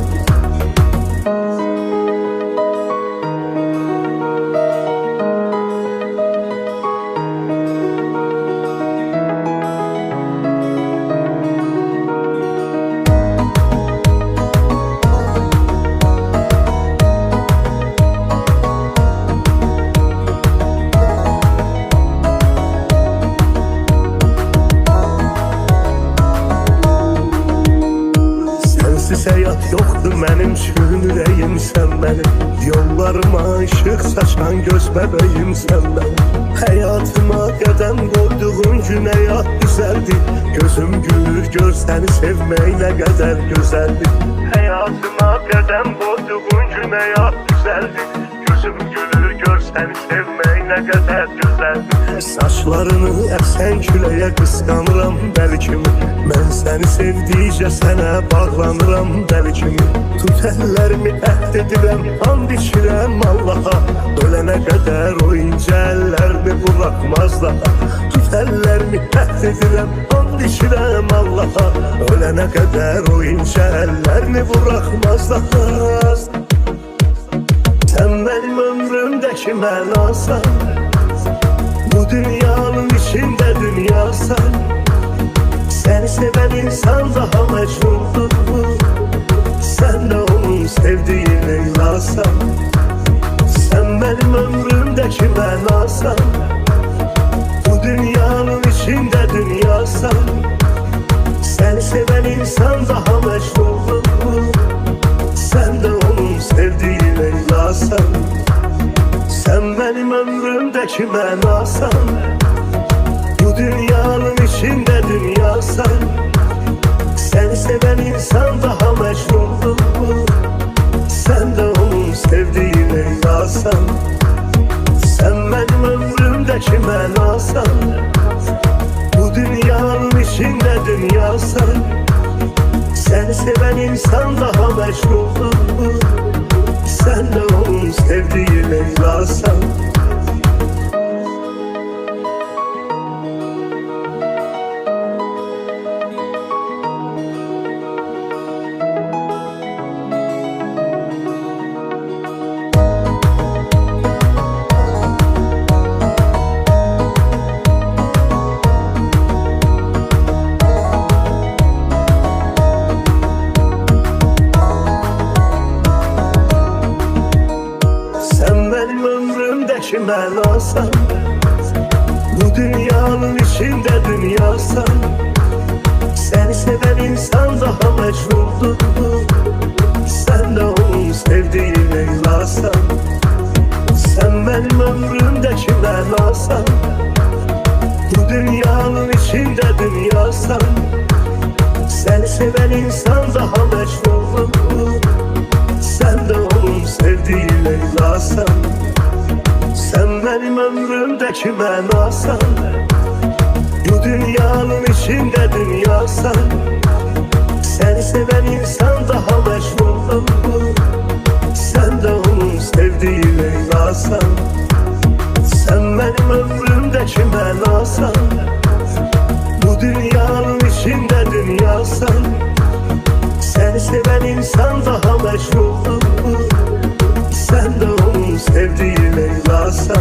Həyat yoxdur mənim üçün ürəyim sən mənim. Yollarıma ışıq saçan göz bəbəyim sən mənim. Həyatıma qədəm qoyduğun gün həyat düzəldi. Gözüm gülür gör səni sevmək nə qədər gözəldir. Həyatıma qədəm qoyduğun gün həyat düzəldi. Gözüm gülür gör səni sevmək nə qədər gözəldir. Saçlarını əsən küləyə qısqanıram dəli kimi. Mən səni sevdikcə sənə bağlanıram dəli kimi. Tut əllərimi əhd edirəm, and içirəm Allaha. Ölənə qədər o incə əllərimi buraxmaz daha. Tut əllərimi əhd edirəm, and içirəm Allaha. Ölənə qədər o incə əllərimi buraxmaz daha. Sən mənim ömrümdəki mənasan, bu dünyanın içində dünyasan. Səni sevən insan daha məcnundur. Sən də onun sevdiyi Leylasan. Sən mənim ömrümdəki mənasan, bu dünyanın içində dünyasan. Səni sevən insan daha məcnundur. Sən də onun sevdiyi Leylasan. Sən mənim ömrümdəki mənasan, bu dünyanın içində dünyasan. Səni sevən insan daha məcnundur. Sən də onun sevdiyi Leylasan. Sən mənim ömrümdəki mənasan, bu dünyanın içində dünyasan. Səni sevən insan daha məcnundur. Sən də onun sevdiyi Leylasan. Mənasan, bu dünyanın içində dünyasan. Səni sevən insan daha məcnundur. Sən də onun sevdiyi Leylasan. Sən mənim ömrümdəki mənasan, bu dünyanın içində dünyasan. Səni sevən insan daha məcnundur. Sən də onun sevdiyi Leylasan. Sən mənim ömrümdəki mənasan, bu dünyanın içində dünyasan. Səni sevən insan daha məcnundur. Sən də onun sevdiyi Leylasan. Sən mənim ömrümdəki mənasan, bu dünyanın içində dünyasan. Səni sevən insan daha məcnundur. Sən də onun sevdiği Leyla'san.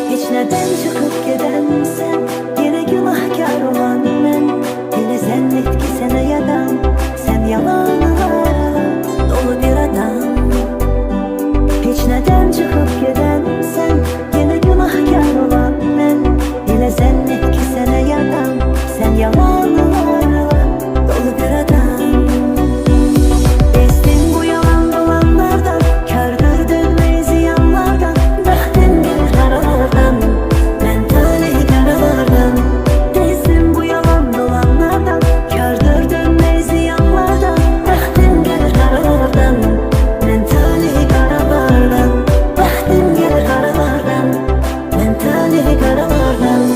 Hiç neden çıkıp giden sen, yine günahkar olan ben. Yine zannet ki sana yalan, sen yalanlara dolu bir adam. Hiç neden çıkıp giden sen, yine günahkar olan ben. Yine zannet ki sana yalan, sen yalanlara dolu bir adam. Bezdim bu yalan dolanlardan, kördür dönmeyi ziyanlardan. Bıktım gelir karalardan, ben talih karalardan. Bezdim bu yalan dolanlardan, kördür dönmeyi ziyanlardan. Bıktım gelir karalardan, ben talih karalardan. Bıktım gelir karalardan, ben talih karalardan.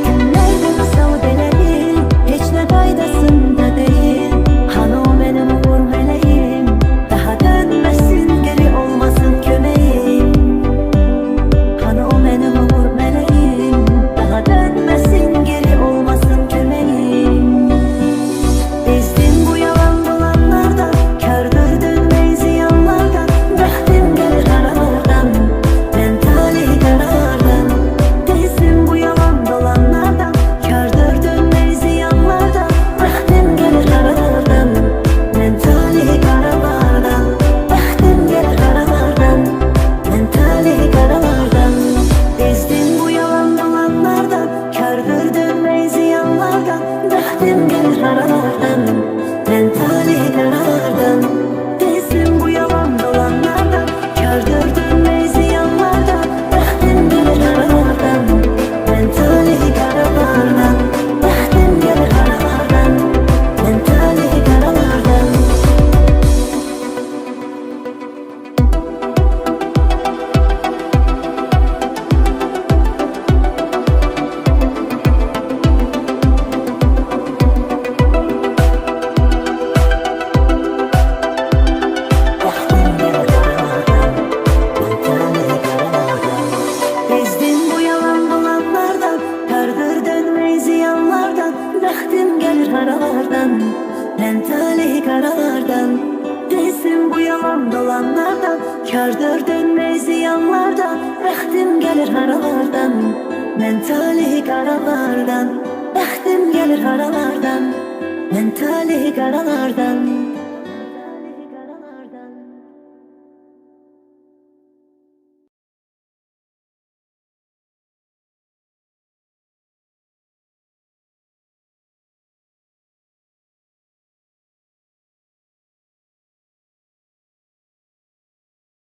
Günlerdir sal beledi, hiç ne faydasında değil. Hani o benim uğur meleğim, daha dönmesin geri olmasın kömeğim. Hani o benim uğur meleğim, daha dönmesin geri olmasın kömeğim. Bezdim bu yalan dolanlardan, kördür dönmeyi ziyanlardan. Bıktım gelir karalardan, ben talih karalardan. Bezdim bu yalan dolanlardan, kördür dönmeyi ziyanlardan. Bıktım gelir karalardan, ben talih karalardan. Bıktım gelir karalardan, ben talih karalardan. Bezdim bu yalan dolanlardan, kördür dönmeyi ziyanlardan. Bıktım gelir karalardan, ben talih karalardan. Bezdim bu yalan dolanlardan, kördür dönmeyi ziyanlardan. Bıktım gelir karalardan, ben talih karalardan. Bıktım gelir karalardan, ben talih karalardan. Bezdim bu yalan dolanlardan, kördür dönmeyi ziyanlardan. Bıktım gelir karalardan, ben talih karalardan. Bezdim bu yalan dolanlardan, kördür dönmeyi ziyanlardan. Bıktım gelir karalardan, ben talih karalardan. Bıktım gelir karalardan, ben talih karalardan.